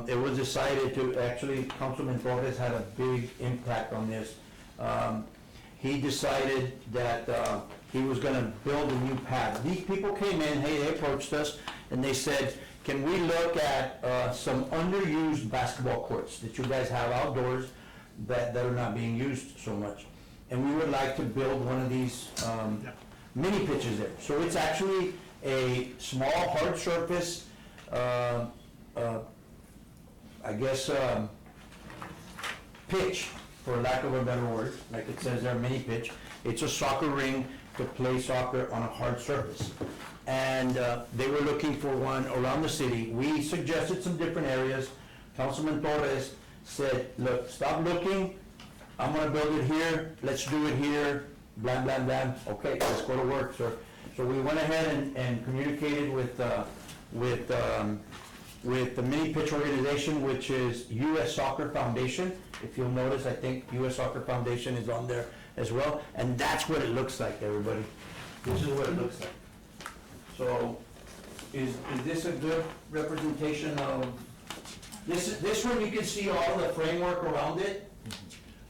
it was decided to, actually, Councilman Torres had a big impact on this. He decided that he was gonna build a new pad. These people came in, hey, they approached us, and they said, can we look at some underused basketball courts that you guys have outdoors that are not being used so much? And we would like to build one of these mini pitches there. So it's actually a small hard surface, I guess, pitch, for lack of a better word, like it says there, mini pitch. It's a soccer ring to play soccer on a hard surface. And they were looking for one around the city. We suggested some different areas. Councilman Torres said, look, stop looking, I'm gonna build it here, let's do it here, blam, blam, blam, okay, let's go to work, sir. So we went ahead and communicated with the mini pitch organization, which is US Soccer Foundation. If you'll notice, I think US Soccer Foundation is on there as well, and that's what it looks like, everybody. This is what it looks like. So, is this a good representation of, this one you can see all the framework around it.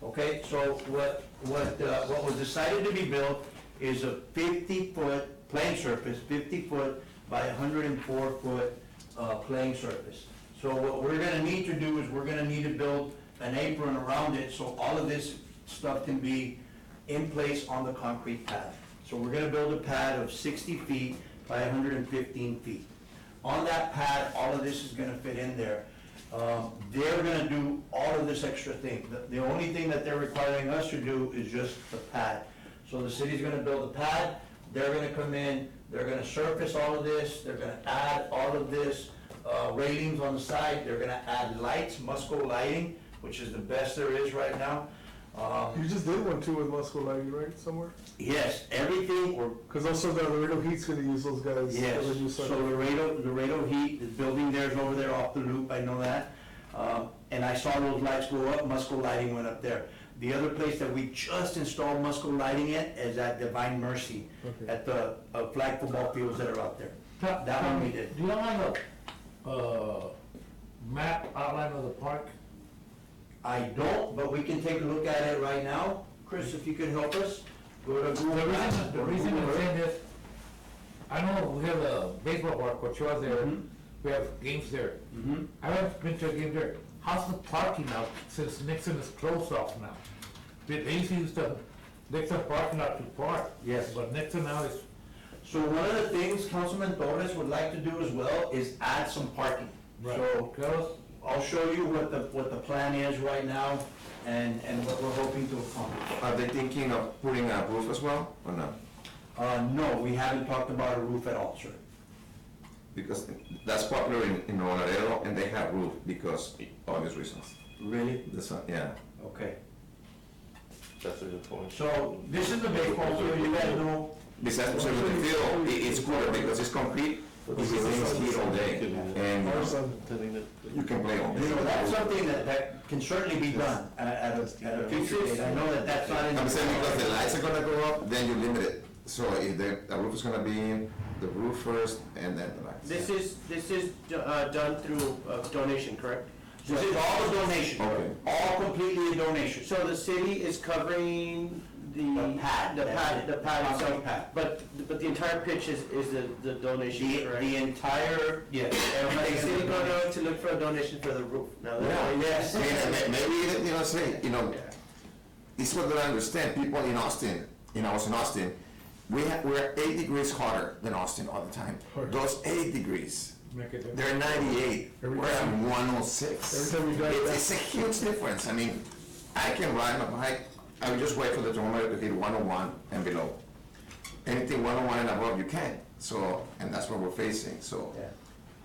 Okay, so what was decided to be built is a 50-foot playing surface, 50-foot by 104-foot playing surface. So what we're gonna need to do is we're gonna need to build an apron around it, so all of this stuff can be in place on the concrete pad. So we're gonna build a pad of 60 feet by 115 feet. On that pad, all of this is gonna fit in there. They're gonna do all of this extra thing. The only thing that they're requiring us to do is just the pad. So the city's gonna build a pad, they're gonna come in, they're gonna surface all of this, they're gonna add all of this, railings on the side, they're gonna add lights, Musco lighting, which is the best there is right now. You just did one too with Musco Lighting, right, somewhere? Yes, everything, we're Cause also the Laredo Heat's gonna use those guys. Yes, for the new so site. Laredo Heat, the building there's over there off the loop, I know that. And I saw those lights go up, Musco Lighting went up there. The other place that we just installed Musco Lighting at is at Divine Mercy, Okay. at the flag football fields that are out there. That one we did. Do you have a map outline of the park? I don't, but we can take a look at it right now. Chris, if you could help us, go to Google Maps. The reason Google I'm Earth. saying this, I know we have a baseball park, Ochoa there, Mhm. we have games there. Mhm. I haven't been to a game there. How's the parking now, since Nixon is closed off now? They used to use the Nixon parking lot to park. Yes. But Nixon now is, So one of the things Councilman Torres would like to do as well is add some parking. So I'll show you what the plan is right now and what we're hoping to accomplish. Are they thinking of putting a roof as well, or no? No, we haven't talked about a roof at all, sir. because that's popular in Nuevo Laredo, and they have roof because, obvious reasons. Really? This one, yeah. Okay. That's a good point. So, this is the baseball field, you guys know, Besides, with the field, it's cooler because it's concrete, it retains heat all day, and Our son, you can play all you day. know, that's something that can certainly be done at a future date. I know that that's not in the. I'm saying because the lights are gonna go up, then you limit it. So if the roof is gonna be in, the roof first, and then the lights. This is done through donation, correct? This is all a donation, Okay. all completely a donation. So the city is covering The pad. the pad Concrete itself, pad. but the entire pitch is the donation, correct? The entire, yes. Is the city going out to look for a donation for the roof? Now, Yeah. Yes. And maybe, say, it's what I understand, people in Austin, I was in Austin, we're 8 degrees hotter than Austin all the time. Those 8 degrees, Make it different. they're 98, Every we're at time- 106. every time you drive back. It's a huge difference. I mean, I can ride my bike, I would just wait for the thermometer to hit 101 and below. Anything 101 and above, you can. So, and that's what we're facing, so. Yeah.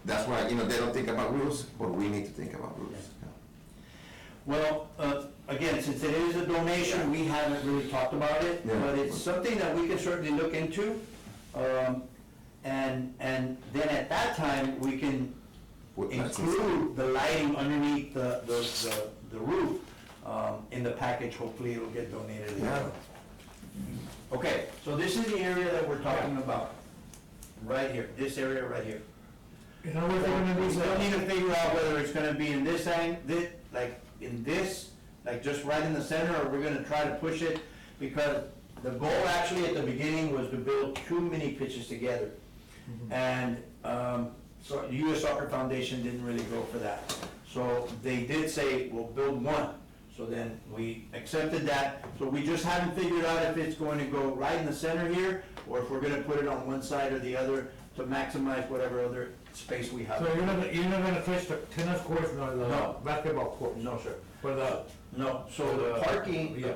That's why, they don't think about rules, but we need to think about rules. Well, again, since it is a donation, we haven't really talked about it, Yeah. but it's something that we can certainly look into. And then at that time, we can That's include the lighting underneath the roof in the package. Hopefully it'll get donated. Yeah. Okay, so this is the area that we're talking about, right here, this area right here. You know what they're gonna We do? still need to figure out whether it's gonna be in this like just right in the center, or we're gonna try to push it, because the goal actually at the beginning was to build 2 mini pitches together. And, so the US Soccer Foundation didn't really go for that. So they did say, we'll build 1. So then we accepted that, so we just haven't figured out if it's going to go right in the center here, or if we're gonna put it on one side or the other to maximize whatever other space we have. So you're not gonna touch the tennis courts nor the No. basketball courts? No, sir. For the, No, so the parking, yeah.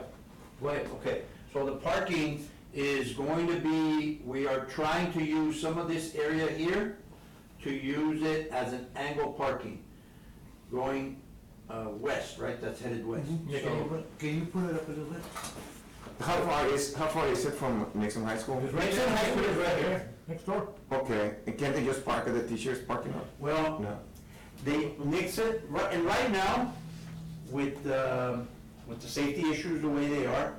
go ahead, okay. So the parking is going to be, we are trying to use some of this area here to use it as an angle parking, going west, right? That's headed west. Yeah, can you put it up a little bit? How far is it from Nixon High School? It's right Nixon there, High School is right here. next door. Okay, and can't they just park at the teacher's parking lot? Well, No. they mix it, and right now, with the safety issues the way they are,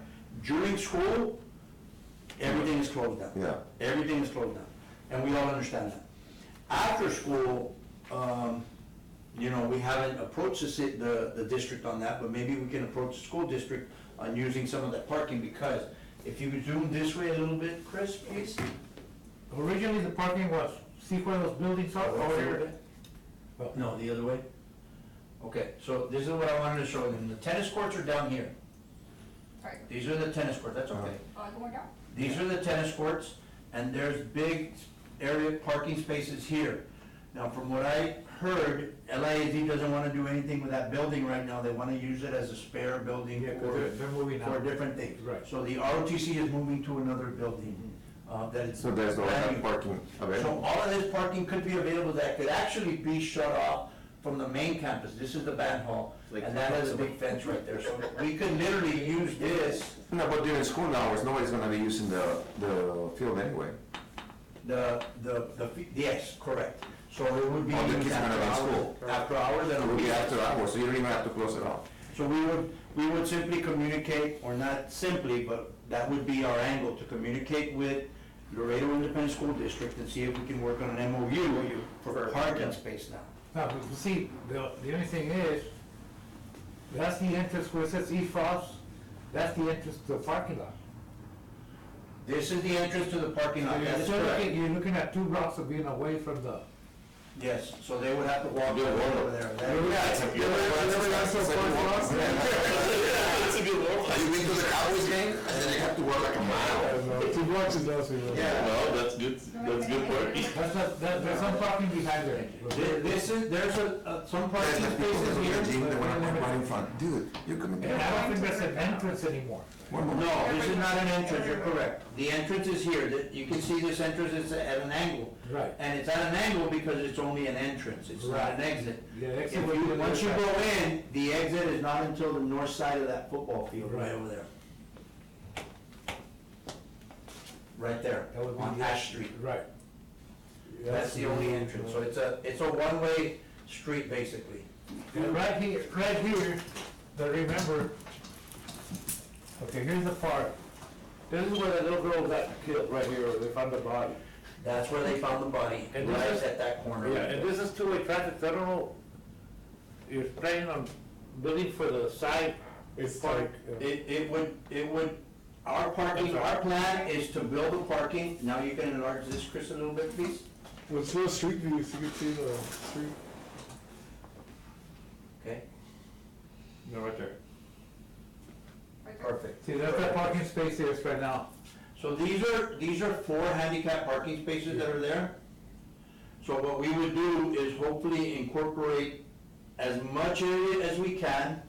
during school, everything is closed down. Yeah. Everything is closed down, and we all understand that. After school, we haven't approached the district on that, but maybe we can approach the school district on using some of that parking, because if you zoom this way a little bit, Chris, please. Originally, the parking was, see where those buildings are over here? No, the other way? Okay, so this is what I wanted to show them. The tennis courts are down here. Right. These are the tennis courts, that's okay. Going down? These are the tennis courts, and there's big area parking spaces here. Now, from what I heard, LIAD doesn't wanna do anything with that building right now. They wanna use it as a spare building Yeah, 'cause they're moving for out. different things. Right. So the ROTC is moving to another building, that it's. So there's no brand new. parking So available? all of this parking could be available that could actually be shut off from the main campus. This is the band hall, and that has a big fence right there. So we could literally use this, No, but during school hours, nobody's gonna be using the field anyway. yes, correct. So it would be Oh, the used kids are gonna be in after school. hours. After hours, then It will be after hours, so you don't even have to close it off. So we would simply communicate, or not simply, but that would be our angle, to communicate with Laredo Independent School District and see if we can work on an MOU for parking space now. Now, but you see, the only thing is, that's the entrance where it says East Frost, that's the entrance to the parking lot. This is the entrance to the parking lot, that is So correct. you're looking at 2 blocks of being away from the, Yes, so they would have to walk over there. That- Have you been to the Cowboys game? And then they have to walk like a mile. To watch it does me. Yeah. No, that's good work. There's some parking behind there. There's some There's parking like people spaces that here. are Jim, they wanna park right in front. Dude, you're gonna be. And I don't think that's an entrance anymore. No, this is not an entrance, you're correct. The entrance is here, you can see this entrance is at an angle. Right. And it's at an angle because it's only an entrance, it's not an exit. Yeah, If exit would be you, the once you north go side. in, the exit is not until the north side of that football field, right Right. over there. Right there, That would be on the- Ash Street. Right. That's the only entrance, so it's a one-way street, basically. And right here, that remember, okay, here's the part. This is where that little girl got killed, right here, they found the body. That's where they found the body, And this right is- at that corner. Yeah, and this is two-way traffic, so I don't know, you're planning on building for the side It's part? like, It would, our parking, our plan is to build a parking, now you can enlarge this, Chris, a little bit, please? with slow street views, you can see the street. Okay, No, right there. perfect. See, that's that parking space there right now. So these are 4 handicap parking spaces that are there. So what we would do is hopefully incorporate as much area as we can,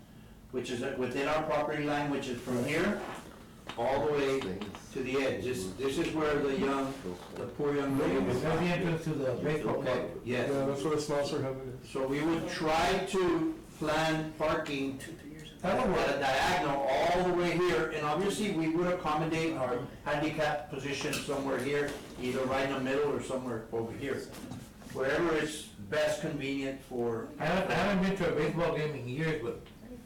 which is within our property line, which is from here all the way to the edge. This is where the poor young lady was. Is that the entrance to the baseball Okay, club? yes. Yeah, that's where the sponsor have it. So we would try to plan parking That'll at work. a diagonal all the way here, and obviously we would accommodate our handicap position somewhere here, either right in the middle or somewhere over here. Wherever is best convenient for, I haven't been to a baseball game in years, but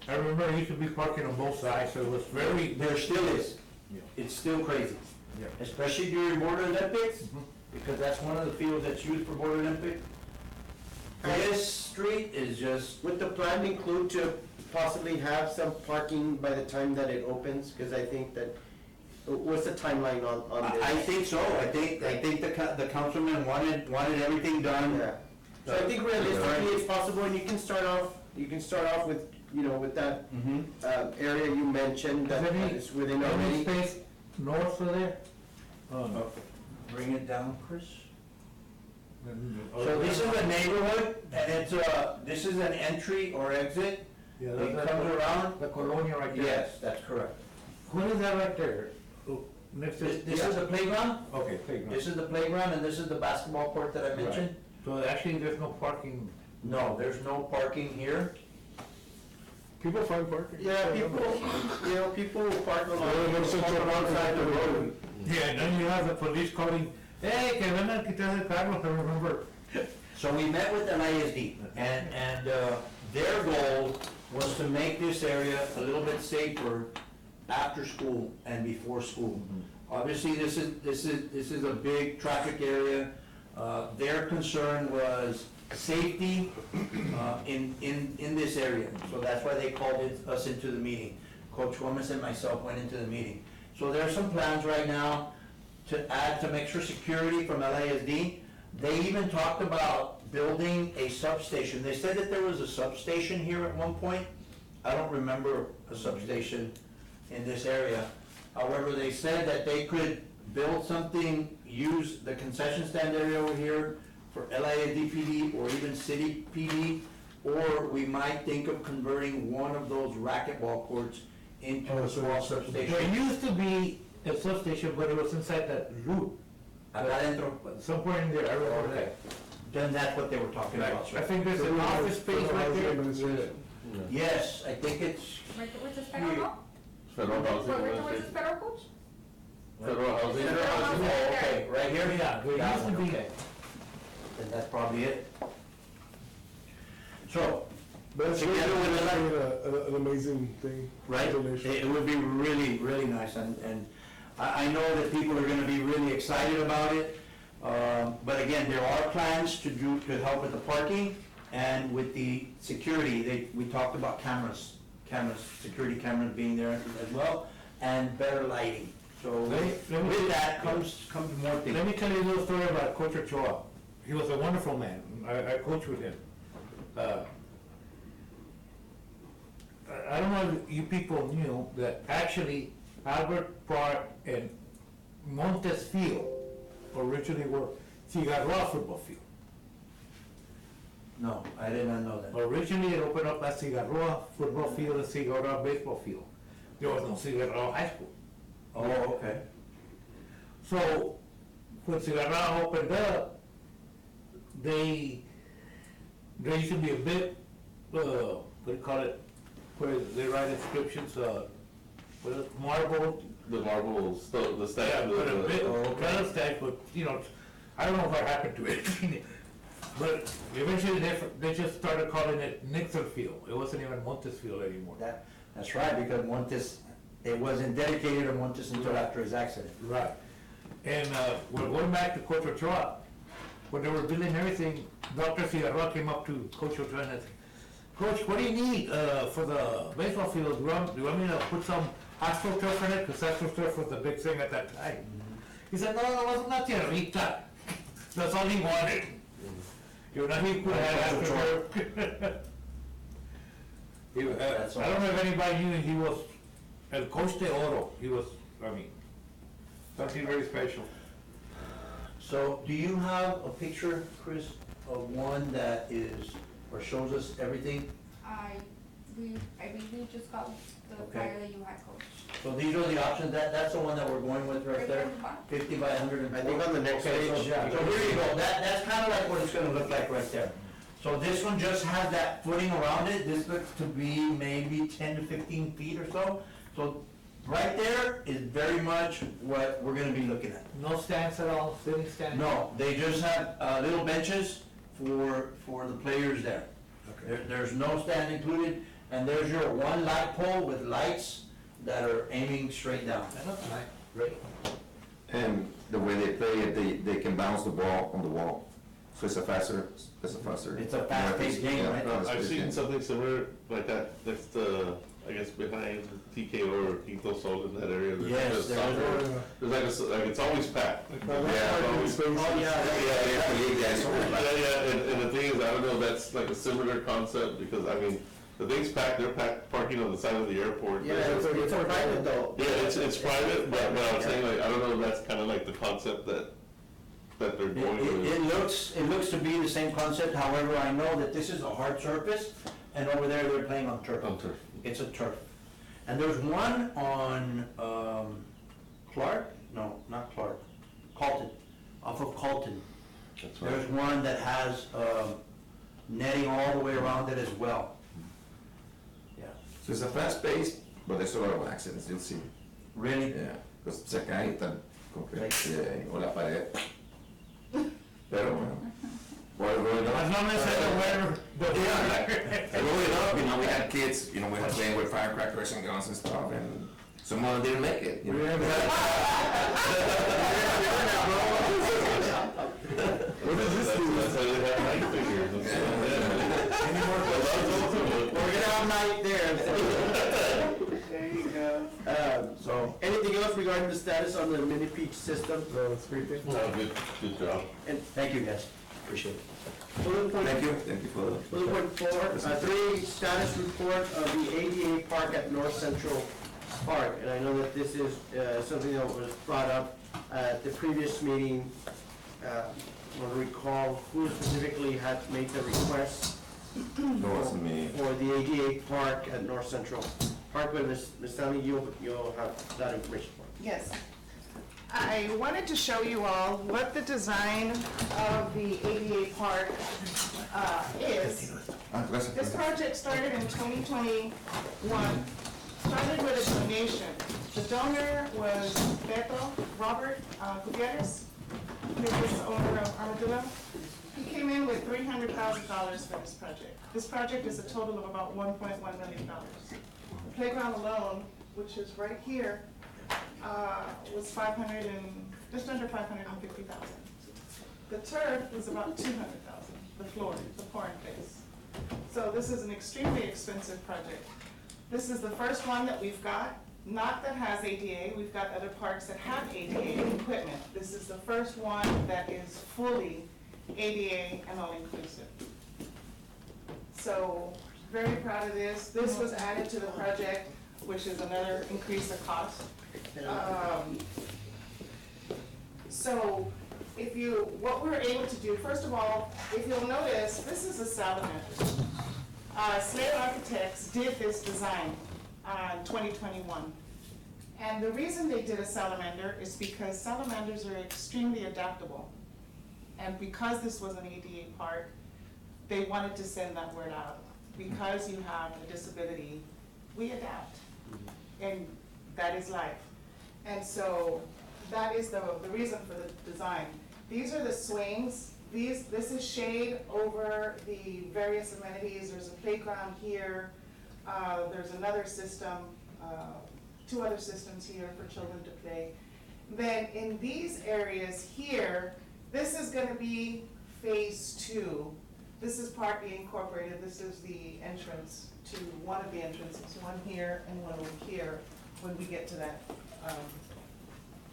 I remember it used to be parking on both sides, so it was very, there still is. It's still crazy. Yeah. Especially during Border Olympics, because that's one of the fields that's used for Border Olympic. This street is just, Would the plan include to possibly have some parking by the time that it opens? Because I think that, what's the timeline on this? I think so, I think the councilman wanted everything done. Yeah. So I think realistically it's possible, and you can start off with, with that Mhm. area you mentioned that Is any- is within our any meeting. space north of there? Oh, no. Bring it down, Chris. Oh, So this is a neighborhood, and it's this is an entry or exit. Yeah, It that's comes around. the Colonia right there. Yes, that's correct. What is that right there? Oh, next to. This is the playground, Okay, playground. this is the playground, and this is the basketball court that I mentioned. So actually, there's no parking. No, there's no parking here. People find parking. Yeah, people park a lot. Yeah, there's such a Park alongside the parking. road. Yeah, and then you have the police calling, hey, que ven a quitar el carro, I remember. So we met with LASD, and their goal was to make this area a little bit safer after school and before school. Obviously, this is a big traffic area. Their concern was safety in this area, so that's why they called us into the meeting. Coach Gomez and myself went into the meeting. So there are some plans right now to add some extra security from LASD. They even talked about building a substation. They said that there was a substation here at one point. I don't remember a substation in this area. However, they said that they could build something, use the concession stand area over here for LASD PD or even city PD, or we might think of converting one of those racquetball courts into a small There substation. used to be a substation, but it was inside that loop, Acá adentro. somewhere in there, I remember Okay. that. Then that's what they were talking about, I sir. think there's an office space right there. Administration. Yes, I think it's, Which is federal law? Federal housing, Which is administration. federal coach? Federal housing. oh, okay, right here? Yeah, there That used to one, be. okay. Then that's probably it. So, But it's really, Together with the- an amazing thing. right, Donation. it would be really, really nice, and I know that people are gonna be really excited about it. But again, there are plans to help with the parking and with the security. We talked about cameras, security cameras being there as well, and better lighting. So Let me- with that comes more Let things. me tell you a little story about Coach Ochoa. He was a wonderful man. I coached with him. I don't know if you people knew that actually Albert Park and Montes Field originally were Cigarroa football field. No, I did not know that. Originally, it opened up as Cigarroa football field and Cigarroa baseball field. There was no Cigarroa high school. Oh, okay. So, when Cigarroa opened up, they, there used to be a bit, what do you call it, where they write inscriptions, what is it, marble? The marbles, the statue. Yeah, but a bit, okay. kind of statue, but, you know, I don't know what happened to it. But eventually, they just started calling it Nixon Field. It wasn't even Montes Field anymore. That's right, because Montes, it wasn't dedicated to Montes until after his accident. Right. And we're going back to Coach Ochoa. When they were building everything, Dr. Cigarroa came up to Coach Ochoa and said, Coach, what do you need for the baseball field? Do you want me to put some AstroTurf in it? Because AstroTurf was the big thing at that time. He said, no, not tierrita. That's all he wanted. You know, he could have AstroTurf. That's all. I don't know if anybody knew he was El Coach de Oro. He was, I mean, something very special. So, do you have a picture, Chris, of one that is, or shows us everything? I really just got the Okay. flyer that you had, Coach. So these are the options, that's the one that we're going with right there, 50 by 104. I think on the next Okay, so- page, So here you go, that's kind of like what it's gonna look like right there. So this one just has that footing around it, this looks to be maybe 10 to 15 feet or so. So right there is very much what we're gonna be looking at. No stands at all, sitting stands? No, they just have little benches for the players there. There's no stand included, and there's your one light pole with lights that are aiming straight down. That looks nice, great. And the way they play it, they can bounce the ball on the wall. So it's a faster. It's a fast-paced game, right? I've seen something similar like that, that's the, I guess, behind TKO or Quinto Sol in that area. There's Yes, like a there soccer- There's like it's always packed. Yeah, always- Oh, yeah, Yeah, and the thing is, I don't know, that's like a similar concept, because I mean, the thing's packed, they're packed, parking on the side of the airport. Yeah, it's a private though. Yeah, it's private, but I'm saying, like, I don't know if that's kind of like the concept that they're going with. It looks to be the same concept, however, I know that this is a hard surface, and over there, they're playing on turf. On turf. It's a turf. And there's one on, Clark? No, not Clark, Colton, off of Colton. That's right. There's one that has, netting all the way around it as well. Yeah, So it's a fast pace, but there's a lot of accidents, you'll see. really? Yeah, because se cae tan o la pared. Pero bueno. Well, growing up. As long as they're aware, Yeah, like, growing up, we had kids, we had playing with firecrackers and guns and stuff, and some of them didn't make it. What does this do? That's how they have night figures. We're gonna have night there. There you go. So, anything else regarding the status on the mini peach system? No, it's great thing. Good job. Thank you, guys, appreciate it. Bullet point, Thank you for the. bullet point 3, status report of the ADA park at North Central Park. And I know that this is something that was brought up at the previous meeting. I want to recall who specifically had made the request No, it wasn't me. for the ADA park at North Central Park, but Ms. Stanley, you'll have that information for us. Yes. I wanted to show you all what the design of the ADA park is. Gracias. This project started in 2021, started with a donation. The donor was Beto Robert Gutierrez, who is the owner of Armadillo. He came in with $300,000 for this project. This project is a total of about $1.1 million. The playground alone, which is right here, was just under $550,000. The turf was about $200,000, the floor, the pouring place. So this is an extremely expensive project. This is the first one that we've got, not that has ADA, we've got other parks that have ADA equipment. This is the first one that is fully ADA and all-inclusive. So, very proud of this. This was added to the project, which is another increase of cost. So what we were able to do, first of all, if you'll notice, this is a salamander. Slade Architects did this design in 2021. And the reason they did a salamander is because salamanders are extremely adaptable. And because this was an ADA park, they wanted to send that word out. Because you have a disability, we adapt. And that is life. And so that is the reason for the design. These are the swings. This is shade over the various amenities. There's a playground here. There's another system, 2 other systems here for children to play. Then in these areas here, this is gonna be phase 2. This is partly incorporated. This is the entrance to one of the entrances, one here and one over here when we get to that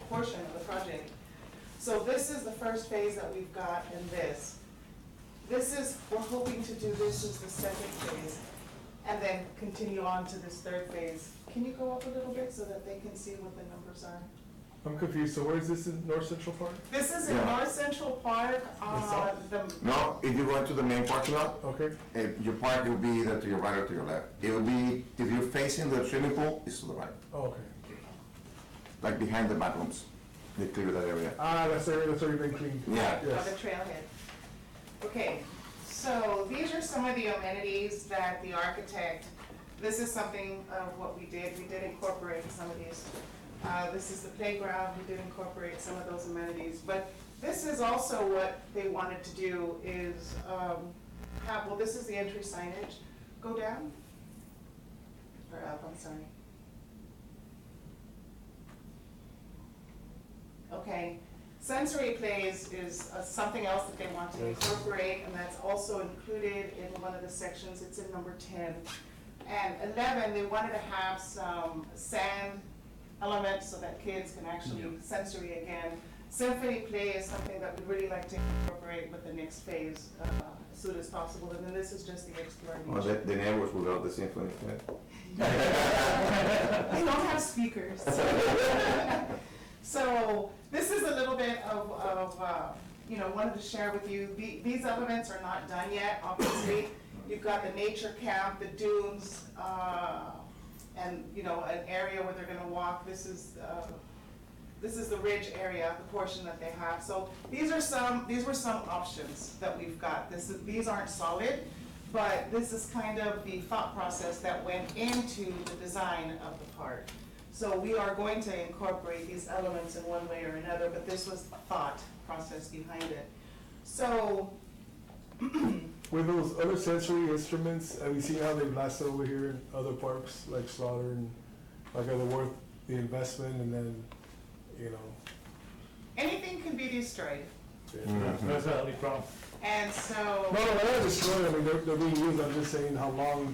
portion of the project. So this is the first phase that we've got in this. We're hoping to do this as the second phase and then continue on to this third phase. Can you go up a little bit so that they can see what the numbers are? I'm confused, so where is this in North Central Park? This is in Yeah. North Central Park, No, if you go into the main parking lot, Okay, your park will be either to your right or to your left. It will be, if you're facing the swimming pool, it's to the right, oh, okay. like behind the bathrooms. They clear that area. That's the area that's already been cleaned. Yeah. of the Yes. trailhead. Okay, so these are some of the amenities that the architect, this is something of what we did. We did incorporate some of these. This is the playground. We did incorporate some of those amenities. But this is also what they wanted to do is this is the entry signage. Go down. Or up, I'm sorry. Okay, sensory plays is something else that they want to incorporate, and that's also included in one of the sections. It's in number 10. And 11, they wanted to have some sand elements so that kids can actually sensory again. Symphony play is something that we'd really like to incorporate with the next phase as soon as possible. And then this is just the exploration. Well, the neighbors will love the symphony. They don't have speakers. So this is a little bit of wanted to share with you. These elements are not done yet, obviously. You've got the nature camp, the dunes, and an area where they're gonna walk. This is the ridge area, the portion that they have. So these were some options that we've got. These aren't solid, but this is kind of the thought process that went into the design of the park. So we are going to incorporate these elements in one way or another, but this was the thought process behind it. So, With those other sensory instruments, have you seen how they've lasted over here in other parks like Slaughter and like are they worth the investment and then, anything can be destroyed. That's the only problem. And so, No, they're not destroyed, I mean, they're being used, I'm just saying how long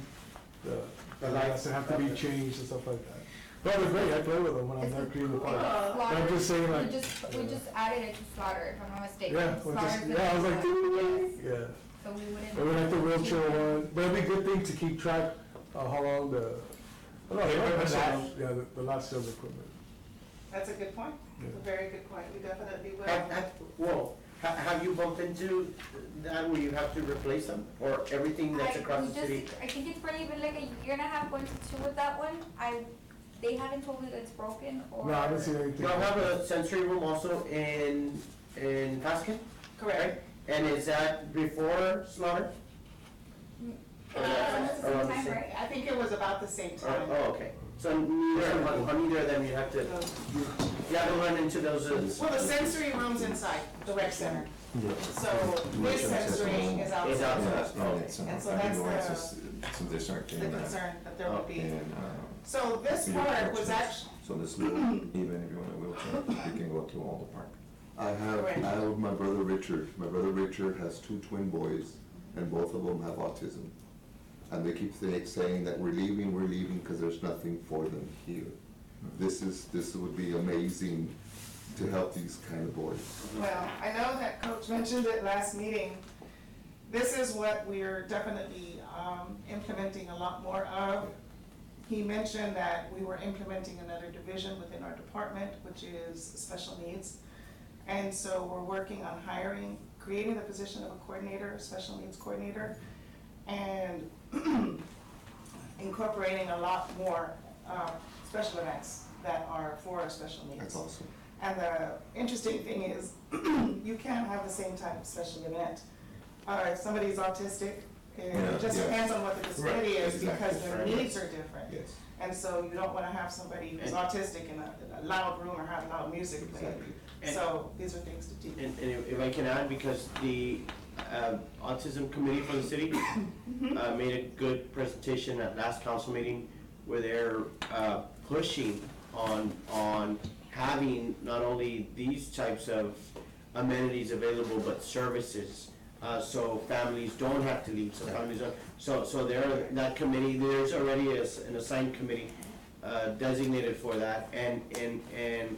the lights have to be changed and stuff like that. No, they're great, I play with them when I'm there cleaning the park. Slaughter, I'm just saying like. we just added it to Slaughter, if I'm not mistaken. Yeah, I was like, yeah. So we wouldn't. Maybe like the wheelchair one, but it'd be a good thing to keep track of how long the last of the equipment. that's a good point. It's a very good point. We definitely will. Have you bumped into that where you have to replace them, or everything that's across the city? I think it's probably been like a year and a half going to 2 with that one. They haven't told me that it's broken or. No, I haven't seen anything. Y'all have a sensory room also in Pascan? Correct. And is that before Slaughter? Almost the Around same time, the right? I think it was about the same time. Oh, okay. So neither of them you have to, you have to run into those. Well, the sensory room's inside the rec center. So this sensory is Is outside. outside. And so that's the concern that there will be. So this park was actually, So this little, even if you're in a wheelchair, you can go to all the park. I have my brother Richard. My brother Richard has 2 twin boys, and both of them have autism. And they keep saying that we're leaving, because there's nothing for them here. This would be amazing to help these kind of boys. well, I know that Coach mentioned it last meeting. This is what we're definitely implementing a lot more of. He mentioned that we were implementing another division within our department, which is special needs. And so we're working on creating the position of a coordinator, special needs coordinator, and incorporating a lot more special events that are for special needs. That's awesome. And the interesting thing is, you can't have the same type of special event. If somebody's autistic, it just Yeah. depends on what the disability is, exactly. because their needs are different. Yes, And so you don't wanna have somebody who's autistic in a loud room or have loud music playing. exactly. So these are things to teach. And if I can add, because the autism committee for the city made a good presentation at last council meeting where they're pushing on having not only these types of amenities available, but services. So families don't have to leave, so families don't, so there, that committee, there's already an assigned committee designated for that, and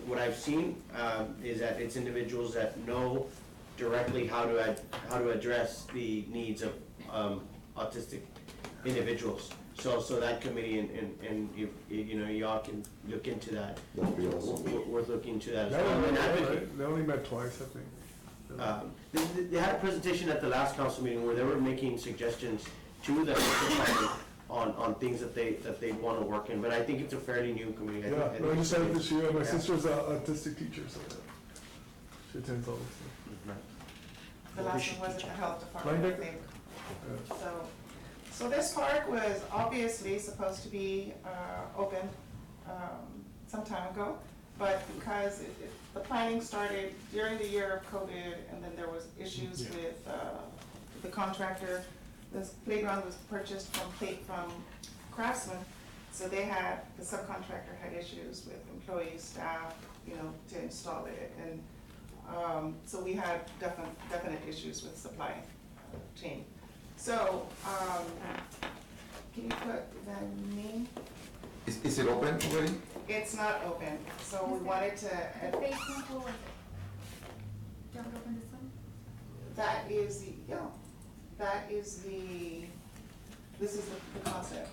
what I've seen is that it's individuals that know directly how to address the needs of autistic individuals. So that committee, and if, you know, y'all can look into that. That'd be awesome. Worth looking into that as That well. one, And advocate. they only met twice, I think. They had a presentation at the last council meeting where they were making suggestions to the department on things that they want to work in, but I think it's a fairly new committee. I think- Yeah, no, I just started this year, my Yeah. sister's an autistic teacher, so she attends all this stuff. The last one was at the health department, I Linebacker? think. So this park was obviously supposed to be open some time ago, but because the planning started during the year of COVID, and then there was issues with the contractor, this playground was purchased from Craftsman, so the subcontractor had issues with employees, staff, you know, to install it, and so we had definite issues with supply chain. So, can you put the name? Is it open already? It's not open, so we wanted to, The basement, what was it? Do you want to open this one? that is this is the concept.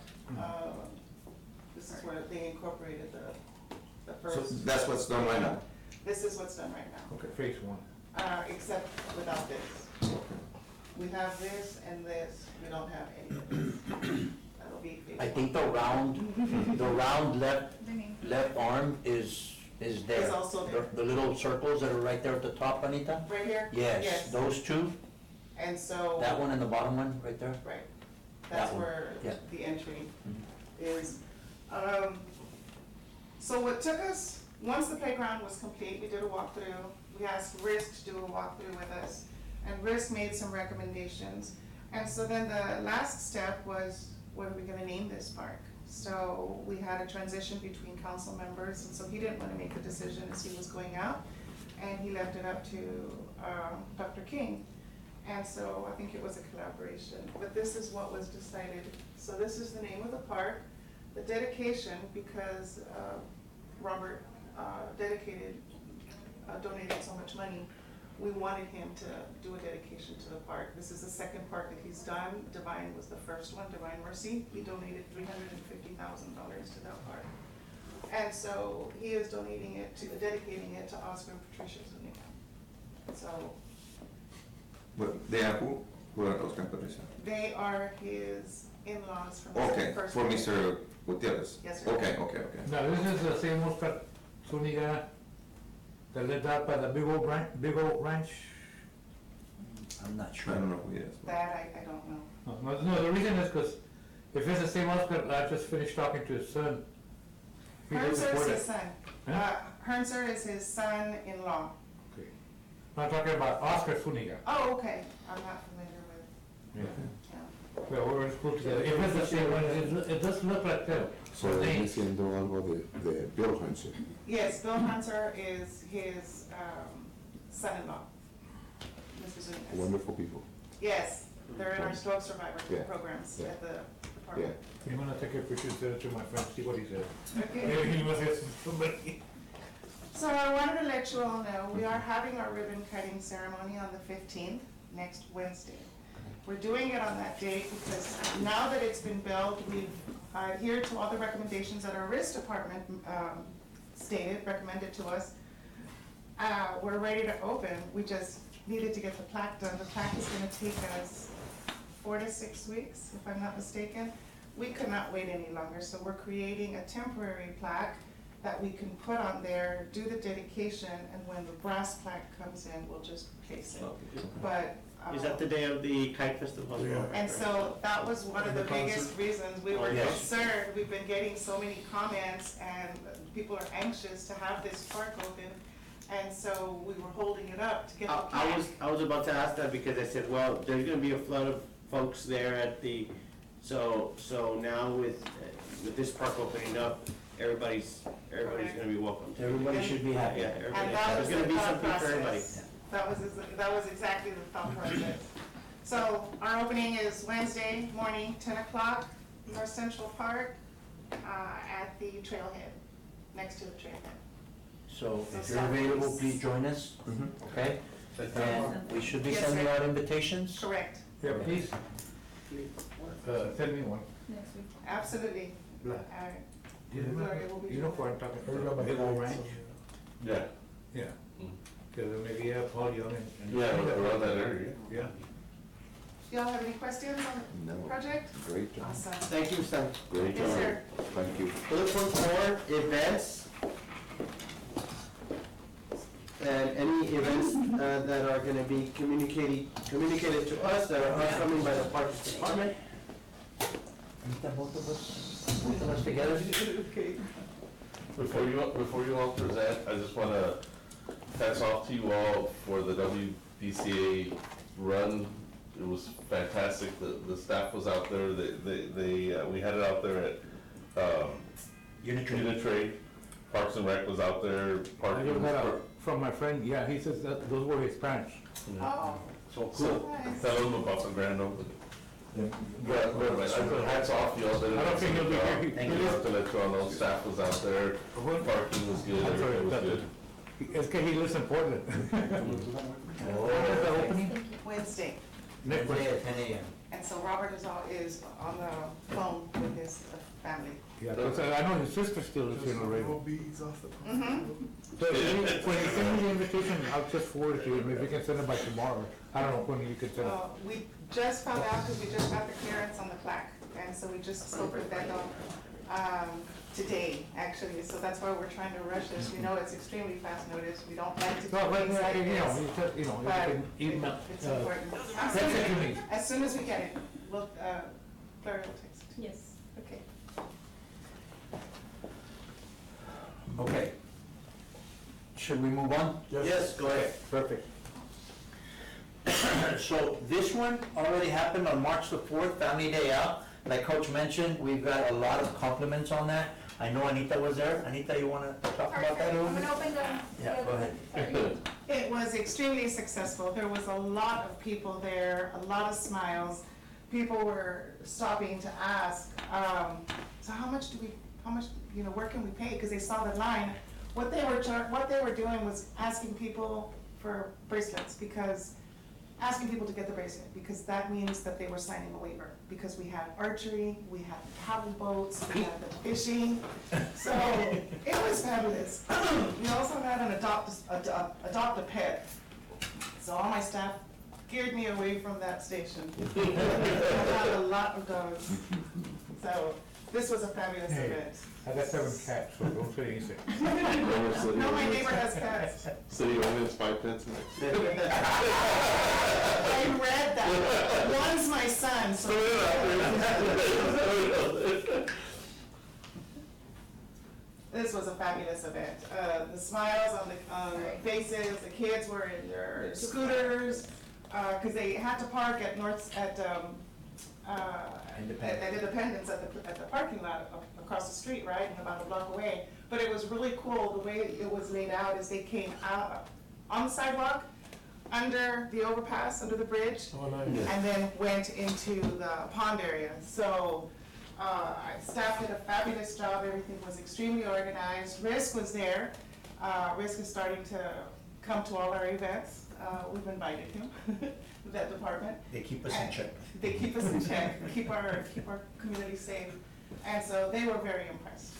This is where they incorporated the So first. that's what's done right now? This is what's done right now, Okay, phase one. except without this. We have this and this, we don't have any of this. That'll be. I think the round The name. left arm is there. Is also there. The little circles that are right there at the top, Anita? Right here? Yes, those two, And so. that one and the bottom one, right there. Right, that's That one, where yeah. the entry is. So what took us, once the playground was complete, we did a walkthrough. We asked RISC to do a walkthrough with us, and RISC made some recommendations. And so then the last step was, what are we gonna name this park? So we had a transition between council members, and so he didn't wanna make the decision as he was going out, and he left it up to Dr. King. And so I think it was a collaboration, but this is what was decided. So this is the name of the park, the dedication, because Robert donated so much money, we wanted him to do a dedication to the park. This is the second park that he's done. Divine was the first one, Divine Mercy. He donated $350,000 to that park. And so he is dedicating it to Oscar and Patricia Zuniga. So But they are who? Who are Oscar and Patricia? they are his in-laws from the Okay, first. for one. Mr. Gutierrez? Yes, sir. Okay. Now, this is the same Oscar Zuniga that lived out by the big old ranch? I'm not I sure. don't know who he is. but- That I don't know. No, the reason is because if it's the same Oscar, I just finished talking to his son. He doesn't Hernser is support his it. son. Huh? Hernser is his son-in-law. Okay. I'm talking about Oscar Zuniga. Oh, okay, I'm not familiar with, Yeah. yeah. Well, we were in school together. If it's the same one, it does look like them. So The me names. siendo algo de Bill Hansen. Yes, Bill Hunter is his son-in-law, Mr. Zuniga. Wonderful people. Yes, they're in our stroke survivor Yeah, programs yeah. at the Yeah. department. You wanna take a picture, send it to my friend, see what he says. Okay. Maybe he must have somebody. So I wanted to let you all know, we are having our ribbon cutting ceremony on the 15th, next Wednesday. We're doing it on that date because now that it's been built, we've adhered to all the recommendations that our risk department recommended to us. we're ready to open. We just needed to get the plaque done. The plaque is gonna take us 4 to 6 weeks, if I'm not mistaken. We could not wait any longer, so we're creating a temporary plaque that we can put on there, do the dedication, and when the brass plaque comes in, we'll just place it. But, Is that the day of the kite festival? Yeah. and so that was one of the biggest reasons we were Yes. concerned. We've been getting so many comments and people are anxious to have this park open. And so we were holding it up to get the plaque. I was about to ask that because I said, well, there's gonna be a flood of folks there at the, so now with this park opening up, everybody's gonna be welcome. Everybody should be happy. Yeah, everybody, And that there's was gonna the be thought something for everybody. process. That was exactly the thought process. So our opening is Wednesday morning, 10 o'clock, North Central Park, at the trailhead, next to the trailhead. So if So you're available, Saturdays. please join us, okay? And we should be Yes, sending sir. out invitations. Correct, Yeah, please, send me one. Next week. absolutely. Black. All right. You remember? Gloria will be You know what I'm talking Heard about about, my Big Old kites, Ranch? so, Yeah, Yeah, because maybe Paul Young and. yeah, around that area. Yeah. Do y'all have any questions on the No, project? great job, Awesome. Thank you, Stan. great Yes, job. sir. Thank you. We look forward to more events. And any events that are gonna be communicated to us, that are upcoming by the Parks Department. Anita, both of us together? Before you all present, I just wanna hats off to you all for the WDCA run. It was fantastic. The staff was out there. We had it out there at, Unitrade. Parks and Rec was out there. I Parking just was got a, from my friend, yeah, he says that those were his parents. Oh, so Nice. tell them about the grand opening. But I put hats off, y'all did it. I don't think he'll be here. He- Thank he you. Have to let you all know, staff was out there, parking was good, I'm sorry, everything was that- good. It's que he lives in Portland. When is the opening? Wednesday. Next Wednesday week. at 10 a.m. And so Robert is on the phone with his family. Yeah, 'cause I know his sister still lives just in Laredo. little beads off the. Mhm. So when you send me the invitation, I'll just forward it to you, maybe you can send it by tomorrow. I don't know when you can send it. We just found out because we just got the clearance on the plaque, and so we just spoke with Beto today, actually, so that's why we're trying to rush this. We know it's extremely fast notice, we don't like to do No, but, things like you know, this, you just, you know, you but can email, it's important. text it to me. As soon as we get it, we'll, Claire will text. Yes. Okay. Okay. Should we move on? Yes, go ahead. Perfect. So this one already happened on March the 4th, Family Day Out. Like Coach mentioned, we've got a lot of compliments on that. I know Anita was there. Anita, you wanna talk about that a little I'm bit? gonna open them. Yeah, go ahead. Sorry. It was extremely successful. There was a lot of people there, a lot of smiles. People were stopping to ask, so how much, where can we pay? Because they saw the line. What they were doing was asking people for bracelets, asking people to get the bracelet, because that means that they were signing a waiver. Because we had archery, we had paddle boats, we had the fishing, so it was fabulous. We also had an adopt a pet. So all my staff geared me away from that station. I had a lot of dogs. So this was a fabulous Hey. event. I got 7 cats, so don't say anything. No, my neighbor has cats. City ordinance 510 tonight. I read that. One's my son, so. This was a fabulous event. The smiles on the faces, the kids were in their scooters, because they had to park at Independence at the parking lot across the street, right, and about a block away. But it was really cool, the way it was laid out is they came out on the sidewalk, under the overpass, under the bridge, Oh, nice. and then went into the pond area. So, staff did a fabulous job, everything was extremely organized. Risk was there. Risk is starting to come to all our events. We've invited him, that department. They keep us in check. They keep us in check, keep our community safe, and so they were very impressed.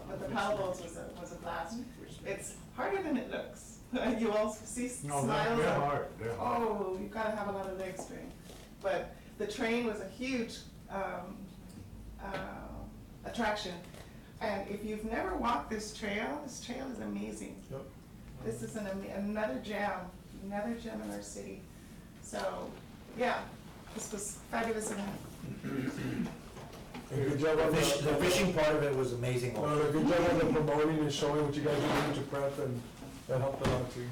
But the paddle boats was a blast. It's harder than it looks. You all see No, smiles. they're hard, they're hard. Oh, you gotta have a lot of leg strength. But the train was a huge attraction. And if you've never walked this trail is amazing. Yep. This is another gem in our city. So, yeah, this was fabulous event. And good job on The fishing part of it was amazing No, also. good job on the promoting and showing what you guys are doing to prep, and that helped a lot too.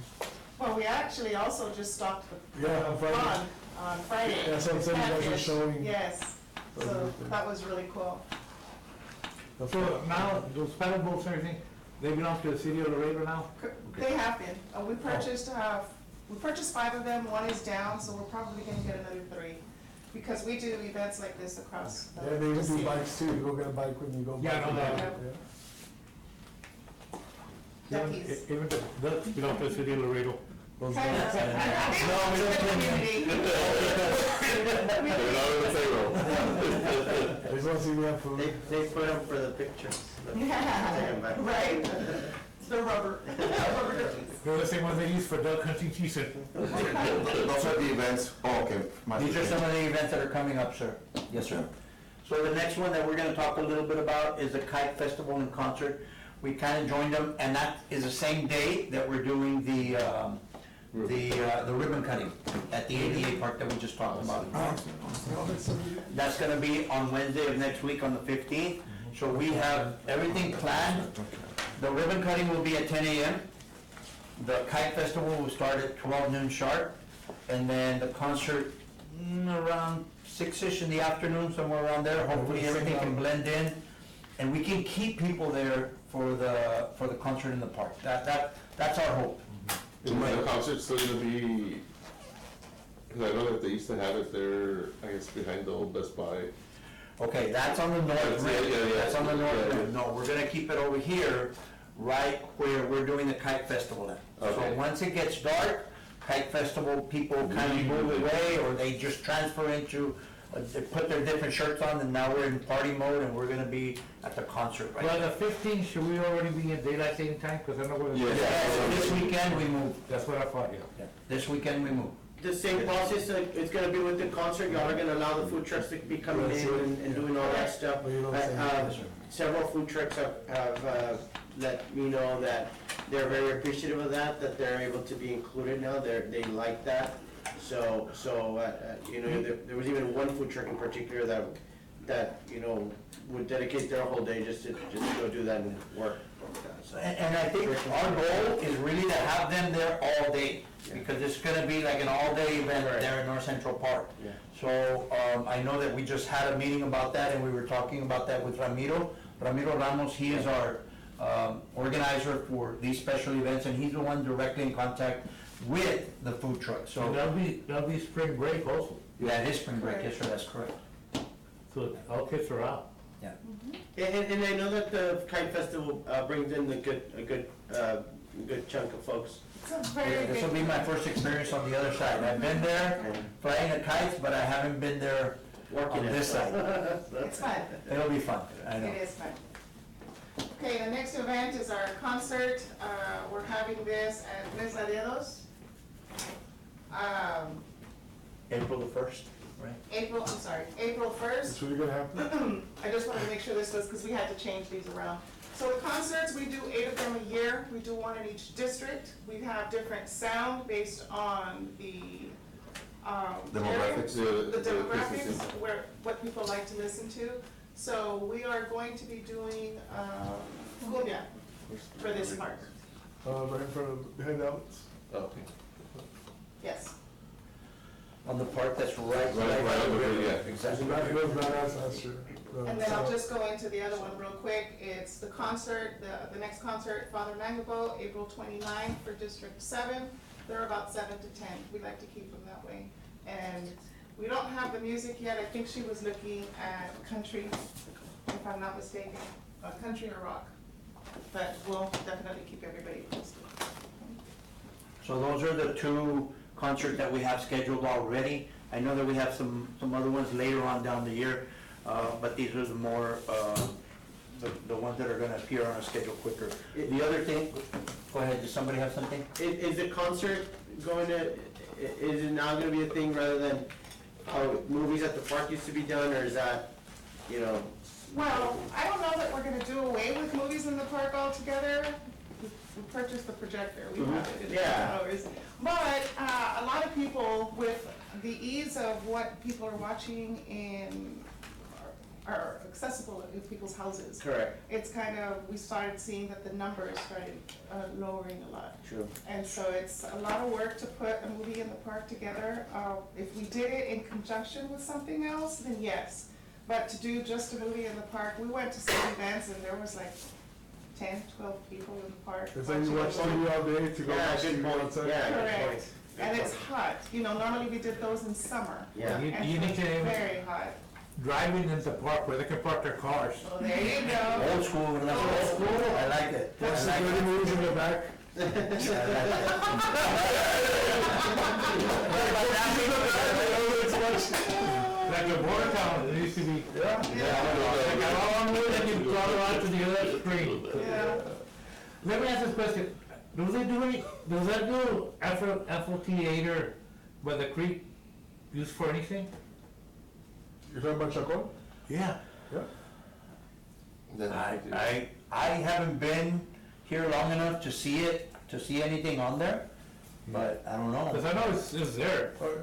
Well, we actually also just stocked the Yeah, on Friday. pond on Friday. Yeah, so I'm saying you guys are Catfish. showing. Yes, so that was really cool. That's So good. now, those paddle boats and everything, they belong to the city of Laredo now? They have been. We purchased 5 of them. One is down, so we're probably gonna get another 3. Because we do events like this across the Yeah, they even do city. bikes too, you go get a bike when you go. Yeah, I know that. Yeah. Duckies. Even the ducks belong to the city of Laredo. Those Kind guys. of. No, we don't claim them. They're not on the payroll. They just want to see me have food. They put them for the pictures. Yeah, right? The rubber duckies. They're the same ones they use for duck hunting season. Those are the events, oh, okay. These are some of the events that are coming up, sir. Yes, sir. So the next one that we're gonna talk a little bit about is the Kite Festival and Concert. We kinda joined them, and that is the same day that we're doing the ribbon cutting at the ADA park that we just talked about. That's gonna be on Wednesday of next week on the 15th. So we have everything planned. The ribbon cutting will be at 10 a.m. The Kite Festival will start at 12 noon sharp. And then the concert around 6-ish in the afternoon, somewhere around there. Hopefully everything can blend in. And we can keep people there for the concert in the park. That's our hope. Is the concert still gonna be, because I know that they used to have it there, I guess, behind the old Best Buy. Okay, that's on the north rim. Yeah. That's on the north Yeah. rim. No, we're gonna keep it over here, right where we're doing the Kite Festival at. So Okay. once it gets dark, Kite Festival people kind of move away, or they just transfer into, they put their different shirts on, and now we're in party mode, and we're gonna be at the concert right Well, now. the 15th, should we already be in daylight saving time? Because I know where. Yeah. Yeah, so this weekend we move. That's what I thought, yeah. Yeah, this weekend we move. The same process, it's gonna be with the concert, y'all are gonna allow the food trucks to be coming in and doing all that stuff. Well, you know what I'm saying. Several food trucks have let me know that they're very appreciative of that they're able to be included now, they like that. So, you know, there was even one food truck in particular that, you know, would dedicate their whole day just to go do that and work. So, And I think our goal is really to have them there all day, because it's gonna be like an all-day event there in North Central Park. Yeah. So, I know that we just had a meeting about that, and we were talking about that with Ramiro Ramos. He is our organizer for these special events, and he's the one directly in contact with the food truck, So so. that'll be spring break also. Yeah, it is spring break, yes, sir, that's correct. So all kids are out. Yeah. And I know that the Kite Festival brings in a good chunk of folks. It's a very This will be big, my first experience on the other side. I've been there flying the kites, but I haven't been there Working on it. this side. it's fun. It'll be fun, I know. It is fun. Okay, the next event is our concert. We're having this at Les Ladeados. April the 1st, right? April 1st. It's really gonna happen. I just wanted to make sure this was, because we had to change these around. So the concerts, we do 8 of them a year. We do one in each district. We have different sound based on the Demographics. area, the demographics, what people like to listen to. So we are going to be doing cumbia for this park. Right in front of, behind the outlets. Okay. Yes. On the part that's right Right on the river, yeah. Exactly. That was badass last year. And then I'll just go into the other one real quick. It's the concert, the next concert, Father Mangabo, April 29th for District 7. They're about 7 to 10. We like to keep them that way. And we don't have the music yet. I think she was looking at country, if I'm not mistaken, country or rock. But we'll definitely keep everybody posted. So those are the 2 concerts that we have scheduled already. I know that we have some other ones later on down the year, but these are the more the ones that are gonna appear on a schedule quicker. The other thing, go ahead, does somebody have something? Is the concert going to, is it now gonna be a thing rather than how movies at the park used to be done, or is that, you know? Well, I don't know that we're gonna do away with movies in the park altogether. We purchased the projector, we have it in Yeah. ours. But, a lot of people, with the ease of what people are watching in, are accessible in people's houses. Correct. It's kind of, we started seeing that the numbers started lowering a lot. True. And so it's a lot of work to put a movie in the park together. If we did it in conjunction with something else, then yes. But to do just a movie in the park, we went to some events and there was like 10, 12 people in the park. It's like you watch TV all day to go Yeah, watch good TV point. outside. Yeah, good Correct. point. And it's hot, you know, normally we did those in summer. Yeah. You And need so to it's very hot. driving in the park where they can park their cars. So there you go. Old school, that's old school, I like it. I Watch the like dirty it. movies in the back. I like it. Like a border town, it used to be. Yeah. Like a long way that you travel out to the other extreme. Yeah. Let me ask this question, does that do amphitheater by the creek used for anything? You're talking about Chacon? Yeah. I haven't been here long enough to see it, to see anything on there, but I don't know. Cause I know it's there. Oh,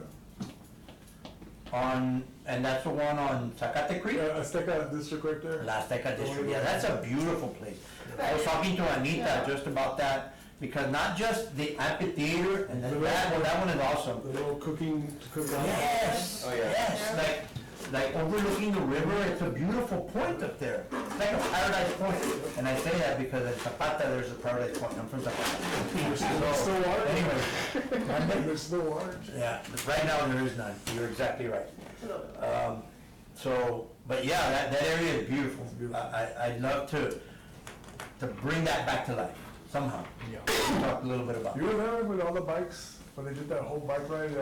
And that's the one on Zacate Creek? yeah. Azteca District right there. La Azteca District, yeah, that's a beautiful place. I was talking to Anita just about that, because not just the amphitheater, and then that one is awesome. The little cooking, to cook out. Yes, Oh, yeah. yes, like overlooking the river, it's a beautiful point up there. It's like a paradise point. And I say that because in Zapata, there's a paradise point, I'm from Zapata. There's no water. Anyway, There's no water. yeah, but right now there is none, you're exactly right. So, but yeah, that area is beautiful. I'd love to bring that back to life somehow. Talk a little bit about it. You remember with all the bikes, when they did that whole bike ride, they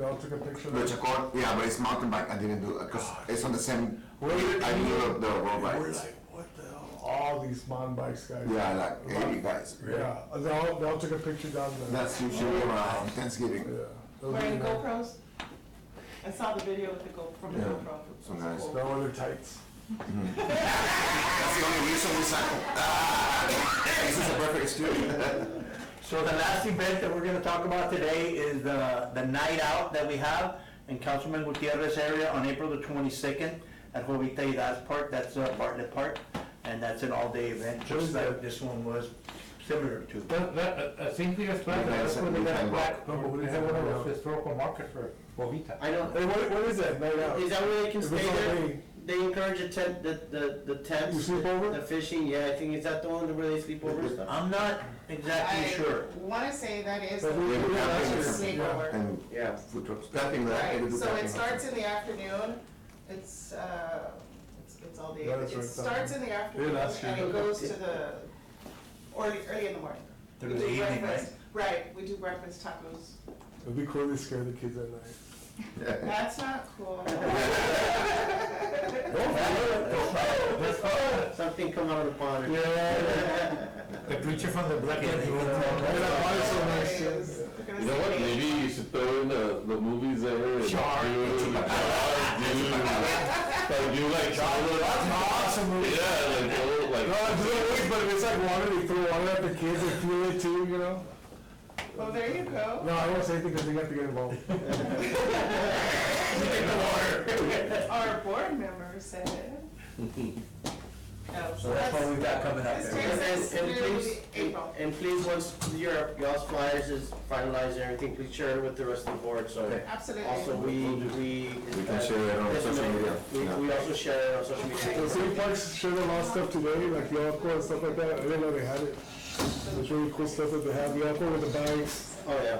all took a picture of The it? Chacon, yeah, but it's mountain bike, I didn't do it, cause it's on the same, I didn't do the road We're rides. like, what the hell? All these mountain bikes, guys. Yeah, like 80 guys. Yeah, they all took a picture down there. That's usually around Thanksgiving. Yeah. Those Wearing are- GoPros? I saw the video with the from the Yeah. GoPro. So nice. Cool. They're wearing tights. That's the only reason we cycle. This is a perfect excuse. So the last event that we're gonna talk about today is the night out that we have in Councilman Gutierrez area on April the 22nd at Jovita Hidalgo Park, that's Bartlett Park, and that's an all-day event, just like this one was similar to. I think they just like, that's where they got black, no, but they have one of those historical markers for Bovita. I know, Hey, what is that, night out? is that where they can If stay it's all there? day. They encourage the tent, the tents. You sleep over? The fishing, yeah, I think, is that the one where they sleep over and stuff? I'm not exactly sure. I wanna say that is But the we did last year. sleepover. And Yeah. food trucks, camping there. they Right, do so camping it starts also. in the afternoon, it's all day. Yeah, that's It right. starts in the afternoon last year. and it goes to the, early in the morning. Through We the do evening, breakfast. Right, we do breakfast tacos. It'd be cool to scare the kids at night. That's not cool. Something come out of the pond. The creature from the black. Hey, that body's so nice, too. You know what, maybe you should throw in the movies there. and Shark. do like awesome. Yeah, like, oh, like. No, it's no way, but if it's like water, they throw water at the kids and feel it too, you know? Well, there you go. No, I won't say anything because they have to get involved. Our board member said. No, So that's what we've got coming up This there. takes us And through please, April. and please, once y'all's flyers is finalized and everything, please share it with the rest of the board, so. Absolutely. Also, we can share it on social media. We also share it on social media. The city parks showed a lot of stuff today, like the Alco and stuff like that. I didn't know they had it. It's really cool stuff that they have. The Alco with the bikes. Oh, yeah.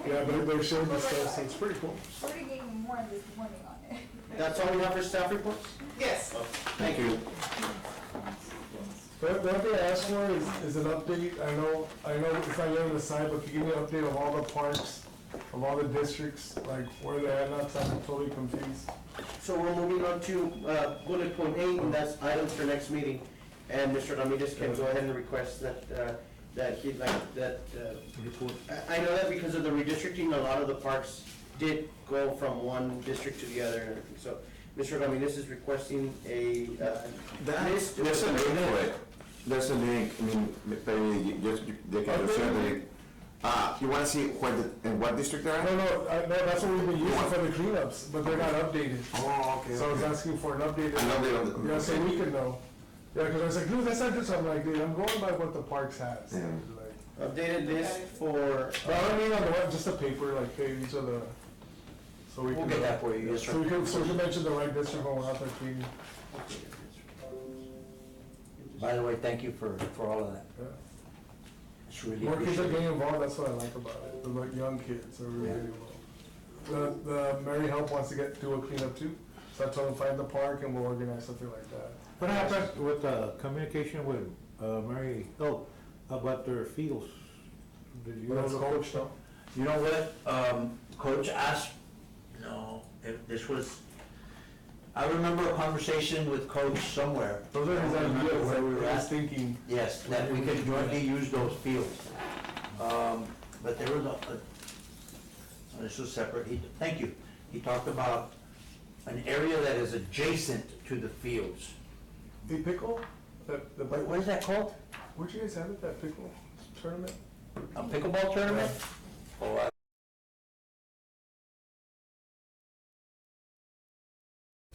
Yeah, but they're showing the stuff, so it's pretty cool. Already gave me more this morning on it. That's all we have for staff reports? Yes. Thank you. The other thing I asked for is an update. I know it's not yet on the side, but can you give me an update of all the parks, of all the districts, like where they're at now, 'cause I'm totally confused. So we're moving on to bullet point 8, and that's items for next meeting. and Mr. Ramirez can go ahead and request that he'd like, I know that because of the redistricting, a lot of the parks did go from one district to the other and everything, so Mr. Ramirez is requesting a list. There's a link for it. There's a link, I mean, maybe they can just share the link. You wanna see in what district they're No, at? no, that's what we've been using for the cleanups, but they're not updated. Oh, okay. So I was asking for an update. An update on the- Yeah, so we can know. Yeah, because I was like, dude, that's not just, I'm like, dude, I'm going by what the parks has. Yeah. Like, Updated list for, but I don't mean on the web, just a paper, like, hey, these are the, so we We'll can. get that for you, yes, sir. So we can mention the right district when we're out there cleaning. By the way, thank you for all of that. Yeah. It's really More kids are appreciated. getting involved, that's what I like about it, the like young kids are really involved. The Mary Help wants to do a cleanup too, so I told them find the park and we'll organize something like that. What happened with communication with Mary Hill about their fields? Did you That's know? coach, no? You know what, Coach asked, no, this was, I remember a conversation with Coach somewhere. Those are his ideas, Where we like, were I was at. thinking, Yes, that we could jointly use those fields. But there was this was separate, thank you. He talked about an area that is adjacent to the fields. the pickle, What is that called? where'd you guys have it, that pickle tournament? A pickleball tournament? Oh,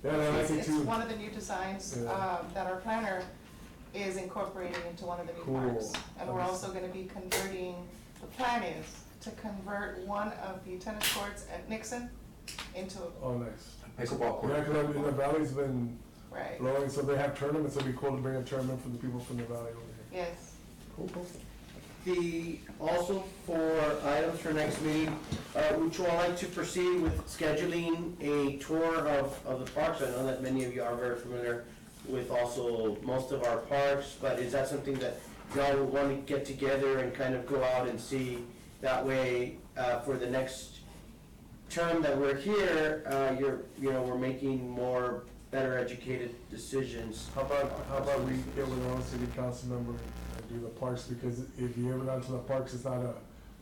Yeah, I like it It's too. one of the new designs Yeah. that our planner is incorporating into one of the new Cool. parks. And we're also gonna be converting, the plan is to convert one of the tennis courts at Nixon into, Oh, nice. pickleball court. Yeah, because the valley's been right, blowing, so they have tournaments, it'd be cool to bring a tournament for the people from the valley over here. yes. Cool, cool. also for items for next meeting, would you all like to proceed with scheduling a tour of the parks? I know that many of you are very familiar with also most of our parks, but is that something that y'all would want to get together and kind of go out and see? That way, for the next term that we're here, we're making more better educated decisions. How about we get with our own city council member and do the parks, because if you ever gone to the parks, it's not a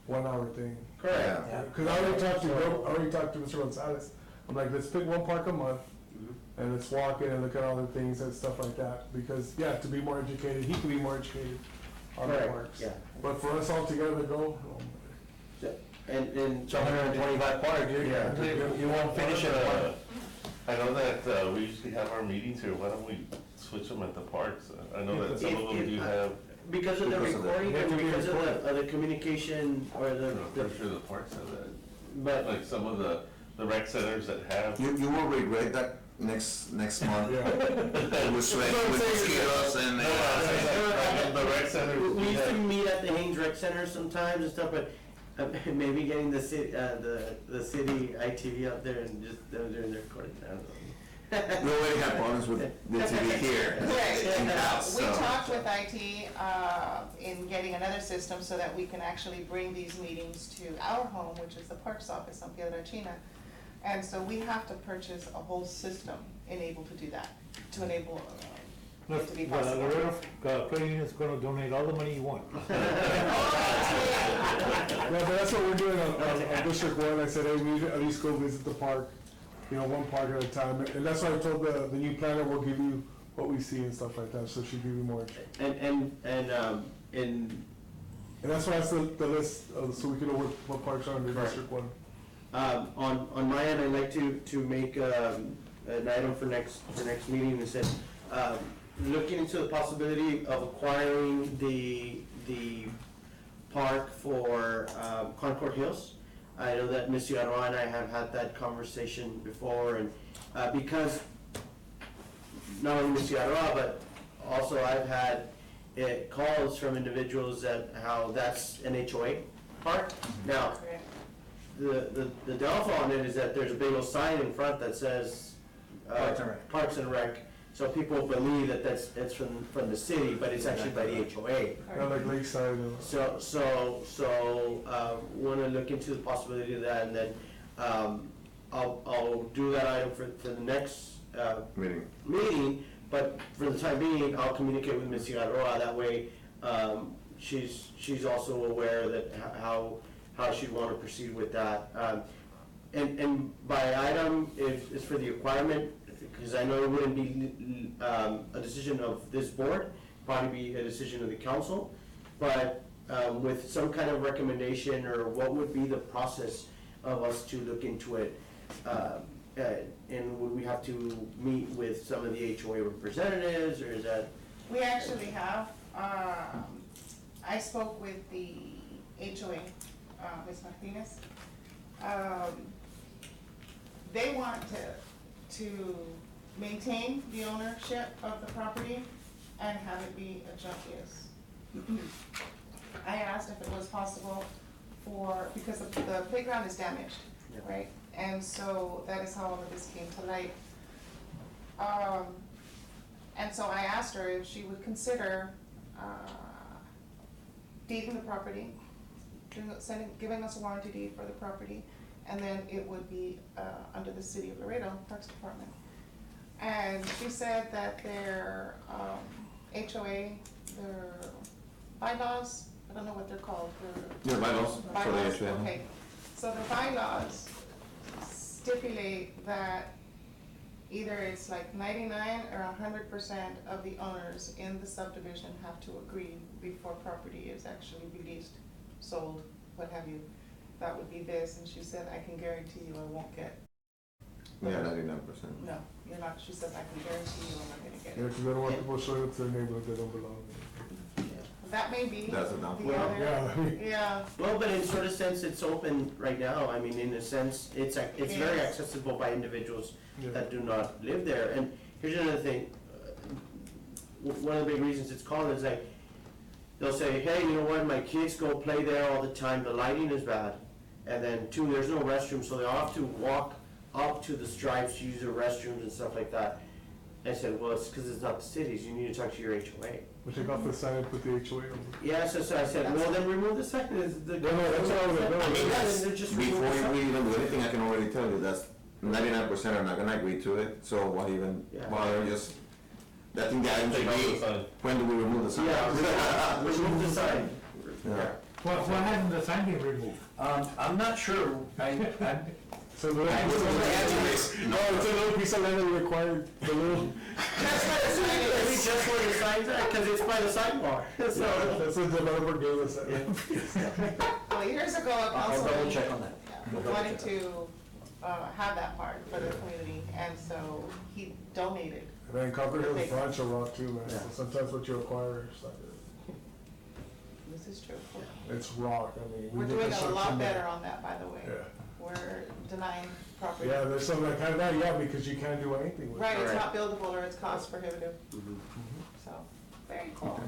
1 hour thing. Correct. Yeah. Cause I already talked to Mr. Gonzalez, I'm like, let's pick one park a month, and let's walk in and look at all the things and stuff like that, because, yeah, to be more educated, he can be more educated on the Correct, parks. yeah. But for us all together to go, And It's 125 parks, you won't finish it. I know that we usually have our meetings here, why don't we switch them at the parks? I know that some of them do have, because of the Because of the- recording and because of the communication or I'm pretty sure the parks have that. but Like some of the rec centers that have. You will regret that next month. yeah. With sweat, with mosquitoes and. The rec centers. we used to have- meet at the Haynes Rec Center sometimes and stuff, but maybe getting the city, the city ITV up there and just them doing their recording, I don't know. We already have problems with the TV here. In-house, We so. talked with IT in getting another system so that we can actually bring these meetings to our home, which is the Parks Office on Piedra China. And so we have to purchase a whole system enabled to do that, to enable it to be possible. Laredo Credit Union's gonna donate all the money you want. Yeah, but that's what we're doing on District 1. I said, hey, we need to at least go visit the park, one park at a time. And that's why I told the new planner, we'll give you what we see and stuff like that, so she'll give you more. And And that's why it's the list, so we can know what parks are under Correct. District 1. on my end, I'd like to make an item for next meeting that said, looking into the possibility of acquiring the park for Concord Hills. I know that Ms. Yaroa and I have had that conversation before, and because not only Ms. Yaroa, but also I've had calls from individuals that how that's an HOA park. Now, the downfall on it is that there's a big old sign in front that says Parks and Rec. So people believe that it's from the city, but it's actually by the HOA. Like Lakeside. Want to look into the possibility of that, and then I'll do that item for the next Meeting. meeting. But for the time being, I'll communicate with Ms. Figueroa, that way, she's also aware that how she'd want to proceed with that. And by item, it's for the requirement, because I know it wouldn't be a decision of this board, probably be a decision of the council, but with some kind of recommendation, or what would be the process of us to look into it? And would we have to meet with some of the HOA representatives, or is that? We actually have, I spoke with the HOA, Ms. Martinez. They want to maintain the ownership of the property and have it be a junk use. I asked if it was possible because the playground is damaged, right? And so that is how all of this came to light. And so I asked her if she would consider deeding the property, giving us a warranty deed for the property, and then it would be under the City of Laredo Parks Department. And she said that their HOA, their bylaws, I don't know what they're called. Yeah, bylaws for the Bylaws, HOA. okay. So the bylaws stipulate that either it's like 99 or 100% of the owners in the subdivision have to agree before property is actually released, sold, what have you. That would be this, and she said, I can guarantee you I won't get. Yeah, 99%. No, you're not, she said, I can guarantee you I'm not gonna get Yeah, it. because they don't want people showing up to their neighborhood that don't belong. That may be. That's enough. the Well, other- Yeah. Yeah, Well, but in sort of sense, it's open right now. I mean, in a sense, it's very Yes. accessible by individuals Yeah. that do not live there. And here's another thing, one of the big reasons it's called is like, they'll say, hey, you know what, my kids go play there all the time, the lighting is bad. And then two, there's no restroom, so they all have to walk up to the stripes to use the restrooms and stuff like that. I said, well, it's because it's not the cities, you need to talk to your HOA. We take off the sign and put the HOA over. Yeah, so I said, well, then remove the second. No, that's what I was I mean, doing. that's, Then just before remove the we sign. even do anything, I can already tell you that's 99% are not gonna agree to it, so why even Yeah. bother, just, I think the item should Take off the be, sign. when do we remove the sign? Yeah, remove the sign. Yeah. Why hasn't the sign been removed? I'm not sure, So the little piece of land, no, it's a little piece of land that required the little, That's why the sign is, we just where the signs are, because it's by the sidewalk, so. that's what the developer gave us. well, years ago, a I'll double councilman check on that. wanted to have that part for the community, and so he donated. And then Concord Hills branch a rock too, man, so Yeah. sometimes what you acquire is like, This is true. it's rock, I mean. we We're did doing a construction lot there. better on that, by the way. Yeah, We're denying property. yeah, there's some that kind of that, yeah, because you can't do anything with it. Right, it's Correct. not buildable or it's cost prohibitive, Mhm. so, very cool.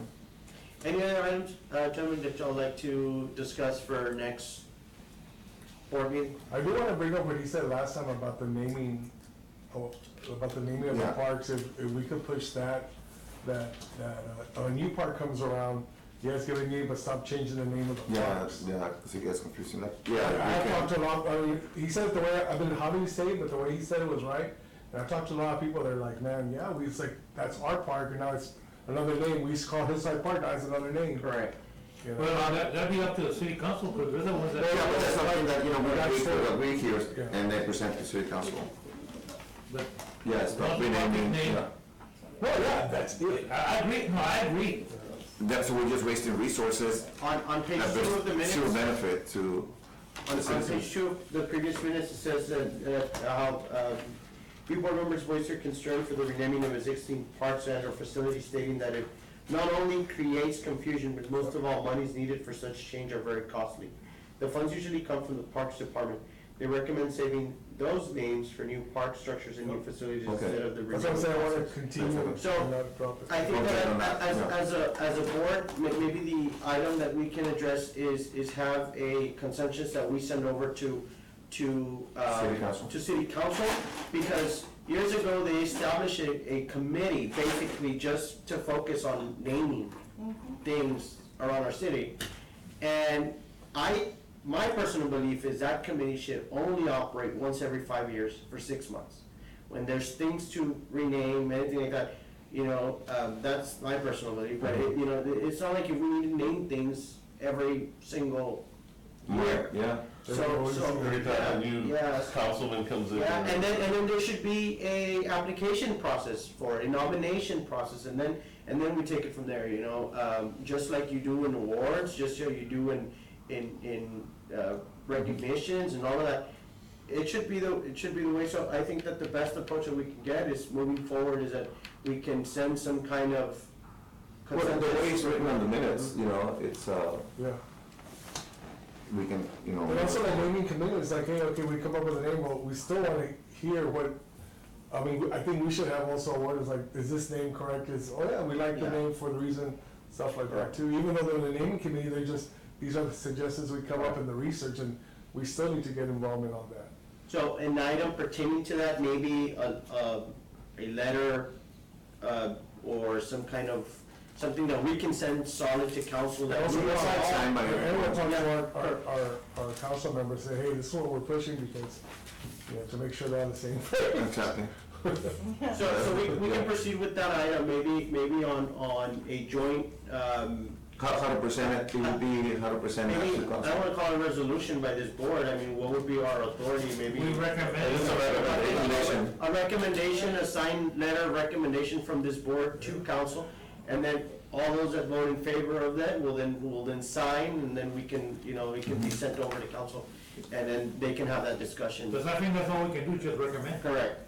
Any other items, gentlemen, that y'all like to discuss for next board meeting? I do wanna bring up what he said last time about the naming, about the naming of the Yeah. parks, if we could push that a new park comes around, you guys give a name, but stop changing the name of the Yeah, parks. yeah, because it gets confusing, like, I yeah, have we can. talked to a lot, I mean, he said it the way, I mean, how did he say it, but the way he said it was right. And I talked to a lot of people, they're like, man, yeah, it's like, that's our park, and now it's another name, we used to call Hillside Park, now it's another name. Correct. You know? Well, that'd be up to the city council, because they're the ones that. Yeah, but that's something that, you know, That's we true. agree here, Yeah. and they present to city council. But- Yes, Not but renaming, name. yeah. No, yeah, that's it. I agree. That's, we're just wasting resources, On page and 2 of the there's minutes. zero benefit to On the page citizens. 2 of the previous minutes, it says that how, few board members voiced their concern for the renaming of existing parks and or facilities, stating that it not only creates confusion, but most of all, monies needed for such change are very costly. The funds usually come from the Parks Department. They recommend saving those names for new park structures and new facilities Okay. instead of the That's what I'm saying, I wanna renaming. continue So, and not drop it. I think Okay, that on that, yeah. as a board, maybe the item that we can address is have a consensus that we send over to City council. to city council, because years ago, they established a committee basically just to focus on naming things around our city. And my personal belief is that committee should only operate once every 5 years for 6 months. When there's things to rename, anything like that, you know, that's my personal belief, but you know, it's not like if we need to name things every single year. Yeah. So, Every time a new yeah. councilman comes in. Yeah, and then there should be a application process for it, a nomination process, and then we take it from there, you know? Just like you do in awards, just so you do in recognitions and all of that. It should be the way, so I think that the best approach that we can get is moving forward is that we can send some kind of Well, the way it's consensus. written on the minutes, you know, it's, Yeah. we can, you know. But also the naming committee, it's like, hey, okay, we come up with a name, but we still wanna hear what, I mean, I think we should have also a word, is like, is this name correct? Oh yeah, we like the Yeah. name for the reason, stuff like that too. Even though they're the naming committee, they're just, these are the suggestions we come up in the research, and we still need to get involvement on that. So an item pertaining to that, maybe a letter, or some kind of, something that we can send solid to council that. Also, we that's all- like, Signed by everyone talk everyone. to our council members, say, hey, this is what we're pushing, because, you know, to make sure they're on the same page. Exactly. So we can proceed with that item, maybe on a joint, How to present it, it would be how to present it maybe, to I don't council. wanna call it a resolution by this board, I mean, what would be our authority, maybe? We recommend. It's a recommendation. A recommendation, a signed letter of recommendation from this board to council, and then all those that vote in favor of that will then sign, and then we can, you know, it can be sent over to council, and then they can have that discussion. Because I think that's all we can do, just recommend. Correct.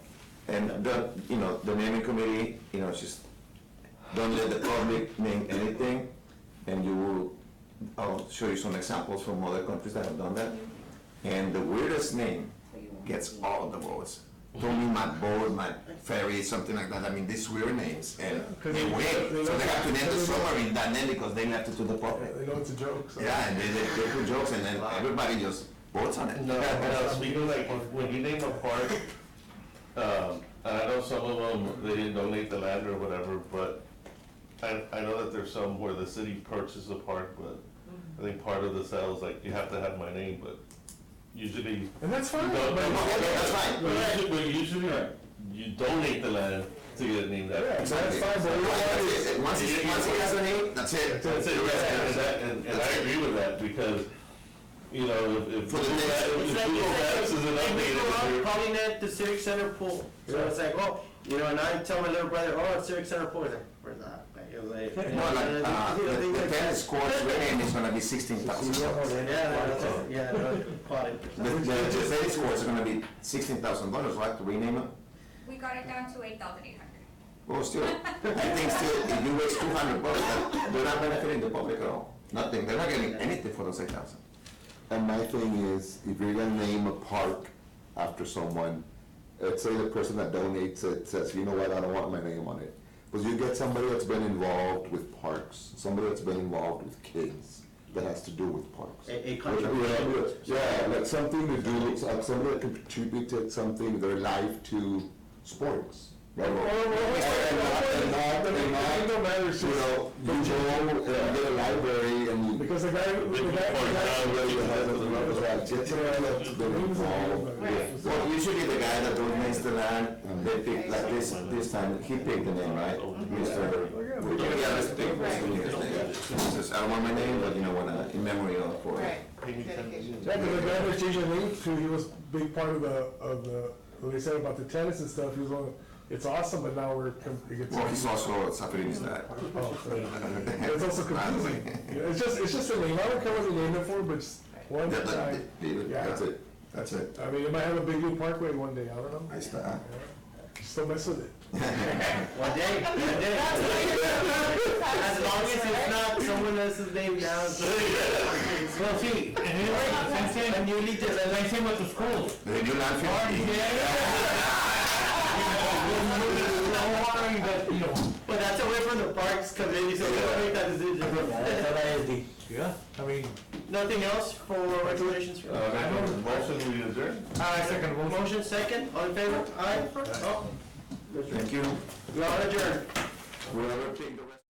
And the, you know, the naming committee, you know, just don't let the public name anything, and you will, I'll show you some examples from other countries that have done that. And the weirdest name gets all the votes. Tommy, Matt Board, Matt Ferry, something like that. I mean, these weird names, and they win. So they have to name the summary that name because they left it to the public. They know it's a joke, so. Yeah, and they put jokes, and then everybody just votes on it. No, speaking like, when you name a park, and I know some of them, they didn't donate the land or whatever, but I know that there's some where the city purchased a park, but I think part of the sale is like, you have to have my name, but usually. And that's fine. No, but- That's fine. But usually, you donate the land to get it named Yeah, after. that's fine, but we want Once he has a name, that's it. That's it, and I agree with that, because, you know, if For the Google next- Maps- if Google Maps isn't If we go out updated, calling it the Civic Center pool, so it's like, oh, you know, and I tell my little brother, oh, it's Civic Center pool, he's like, where's that? Like, it was like, No, like, the tennis court's rename is gonna be 16,000. Yeah, no, caught it. The tennis courts are gonna be $16,000, right, to rename them? We got it down to 8,800. Well, still, I think still, if you waste $200, they're not benefiting the public at all. Nothing, they're not getting anything for those 8,000. And my thing is, if you're gonna name a park after someone, let's say the person that donates it says, you know what, I don't want my name on it. Because you get somebody that's been involved with parks, somebody that's been involved with kids, that has to do with parks. A contribution. Yeah, like something to do, like somebody that contributed something, their life to sports. Right? And not, no matters, you know, you go and get a library and you. because the guy, Well, usually the guy that donates the land, they pick, like this time, he picked the name, right? Mr. Yeah, let's pick Mr. Leo's name. He says, I don't want my name, but you know, when, in memory of, for. Right. yeah, because the guy that changed the name to, he was a big part of the, what they said about the tennis and stuff, he was on, it's awesome, but now it gets. Well, he's also suffering his dad. Oh, so it's also confusing. Yeah, it's just a name, I don't care what they name it for, but just one Yeah, time. that's it, that's it. I mean, it might have a Big Blue Parkway one day, I don't know. Ahí está. Still mess with it. One day. As long as it's not someone else's name down. Well, see, and anyway, same thing with the schools. The new landfill. But that's away from the parks committee, so we don't make that decision. Yeah, I mean, Nothing else for recommendations? motion, we adjourn? I second motion. Motion second, all in favor? Aye. Oh. Thank you. We are adjourned. Whoever picked the rest.